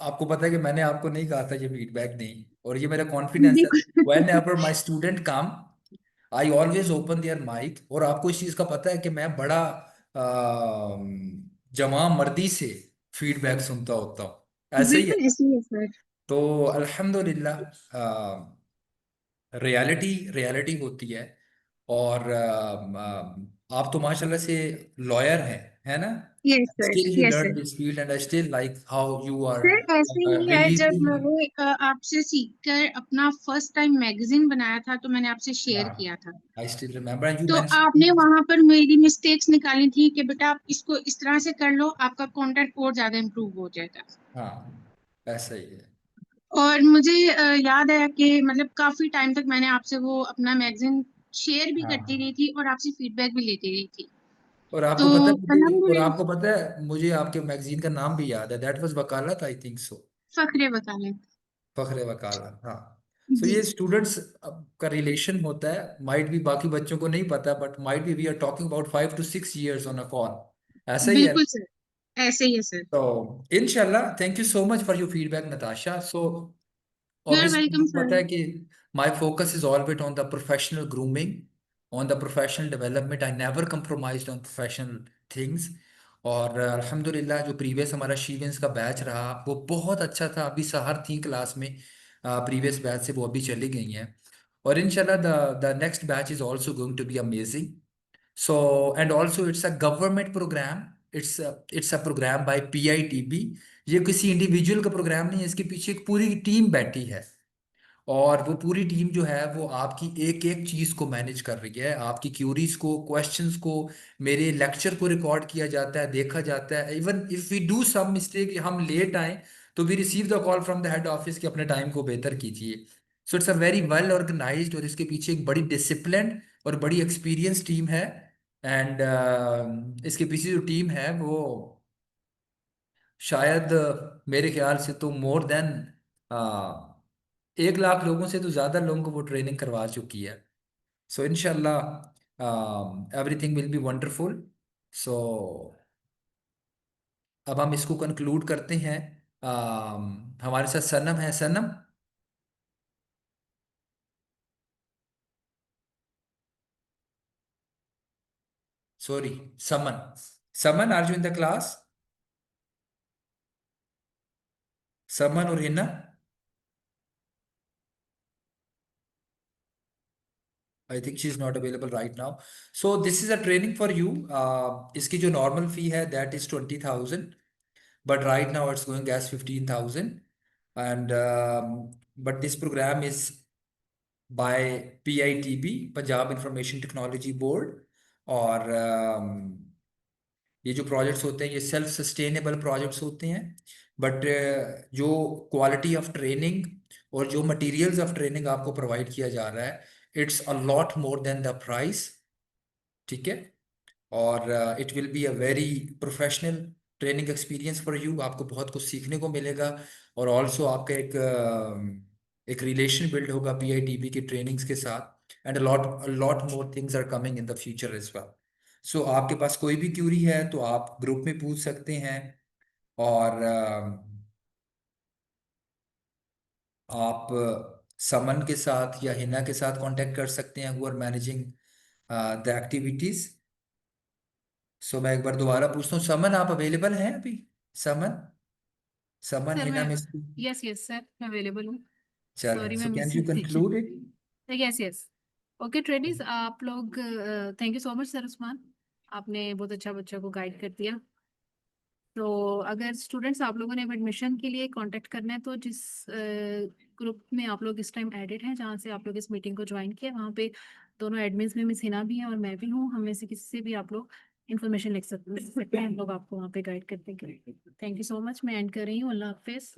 आपको पता है कि मैंने आपको नहीं कहा था ये फीडबैक नहीं, और ये मेरा कॉन्फिडेंस है। Whenever my student come, I always open their mic. और आपको इस चीज का पता है कि मैं बड़ा जमा मर्दी से फीडबैक सुनता होता हूँ, ऐसे ही है। बिल्कुल ऐसे ही है सर। तो अल्हम्दुलिल्लाह, रियलिटी रियलिटी होती है। और आप तो माशाल्लाह से लॉयर हैं, है ना? Yes sir, still you yes learn sir. This field and I still like how you are sir ऐसे ही है, जब रिलीजिंग। मैंने आपसे सीखकर अपना फर्स्ट टाइम मैगजीन बनाया था तो मैंने आपसे शेयर किया था, आई स्टिल रिमेम्बर यू तो आपने मेंशन। वहां पर मेरी मिस्टेक्स निकाली थी कि बेटा आप इसको इस तरह से कर लो, आपका कंटेंट और ज्यादा इम्प्रूव हो जाएगा। हाँ, ऐसा ही है। और मुझे याद है कि मतलब काफी टाइम तक मैंने आपसे वो अपना मैगजीन शेयर भी करती हाँ रही थी और आपसे फीडबैक भी लेती रही थी। और आपको तो पता है मुझे, और अल्हम्दुलिल्लाह आपको पता है मुझे आपके मैगजीन का नाम भी याद है, दैट वाज वकालत, आई थिंक सो। फखरे वकालत। फखरे वकालत, हाँ। सो जी ये स्टूडेंट्स का रिलेशन होता है, माइट भी बाकी बच्चों को नहीं पता, बट माइट भी we are talking about 5 to 6 years on a call, ऐसा ही है। बिल्कुल सर, ऐसे ही है सर। तो इंशाल्लाह, thank you so much for your feedback Natasha. So you are obviously welcome आपको सर। पता है कि my focus is always on the professional grooming, on the professional development. I never compromised on professional things. और अल्हम्दुलिल्लाह जो previous हमारा शीवेंस का batch रहा वो बहुत अच्छा था। अभी सहर थी क्लास में प्रीवियस बैच से, वो अभी चली गई हैं। और इंशाल्लाह the next batch is also going to be amazing. So and also it's a government programme, it's a programme by PITB। ये किसी इंडिविजुअल का प्रोग्राम नहीं है, इसके पीछे एक पूरी टीम बैठी है। और वो पूरी टीम जो है वो आपकी एक एक चीज को मैनेज कर रही है, आपकी क्यूरीज को, क्वेश्चंस को। मेरे लेक्चर को रिकॉर्ड किया जाता है, देखा जाता है। Even if we do some mistake, हम लेट आए, तो we receive the call from the head office कि अपने टाइम को बेहतर कीजिए। So it's a very well organised, और इसके पीछे एक बड़ी डिसिप्लिन और बड़ी एक्सपीरियंस टीम है। एंड इसके पीछे जो टीम है वो शायद मेरे ख्याल से तो मोर देन 1 लाख लोगों से तो ज्यादा लोगों को वो ट्रेनिंग करवा चुकी है। सो इंशाल्लाह एवरीथिंग विल बी वंडरफुल। सो अब हम इसको कंक्लूड करते हैं। हमारे साथ सनम है, Sanam. Sorry, Saman. Saman, are you in the class? Saman और Hina. I think she is not available right now. So this is a training for you. इसकी जो नॉर्मल फी है that is 20,000, but right now it's going as 15,000। And but this program is by PITB, Punjab Information Technology Board। और ये जो projects होते हैं ये self sustainable projects होते हैं। बट जो क्वालिटी ऑफ ट्रेनिंग और जो मटेरियल्स ऑफ ट्रेनिंग आपको प्रोवाइड किया जा रहा है, it's a lot more than the price. ठीक है। और it will be a very professional training experience for you. आपको बहुत कुछ सीखने को मिलेगा। और ऑल्सो आपका एक रिलेशन बिल्ड होगा PITB की ट्रेनिंग्स के साथ। And lot more things are coming in the future as well. So आपके पास कोई भी क्यूरी है तो आप ग्रुप में पूछ सकते हैं। और आप समन के साथ या हिना के साथ कांटेक्ट कर सकते हैं, who are managing the activities. So मैं एक बार दोबारा पूछता हूँ, समन आप अवेलेबल हैं अभी? समन, समन सर हिना मैं, में। यस यस सर मैं अवेलेबल हूँ। चलें, सॉरी मैं सो कैन मिस यू थी। Conclude it? Yes yes. Okay trainees, आप लोग thank you so much sir Usman, आपने बहुत अच्छा बच्चा को गाइड कर दिया। तो अगर स्टूडेंट्स आप लोगों ने एडमिशन के लिए कांटेक्ट करना है तो जिस ग्रुप में आप लोग इस टाइम एडेड हैं, जहाँ से आप लोग इस मीटिंग को ज्वाइन किया, वहाँ पे दोनों एडमिन्स में मिस हिना भी हैं और मैं भी हूँ। हम में से किसी से भी आप लोग इन्फॉर्मेशन लिख सकते हैं, हम लोग आपको वहाँ पे गाइड कर देंगे। थैंक यू सो मच, मैं एंड कर रही हूँ। अल्लाह हाफिज।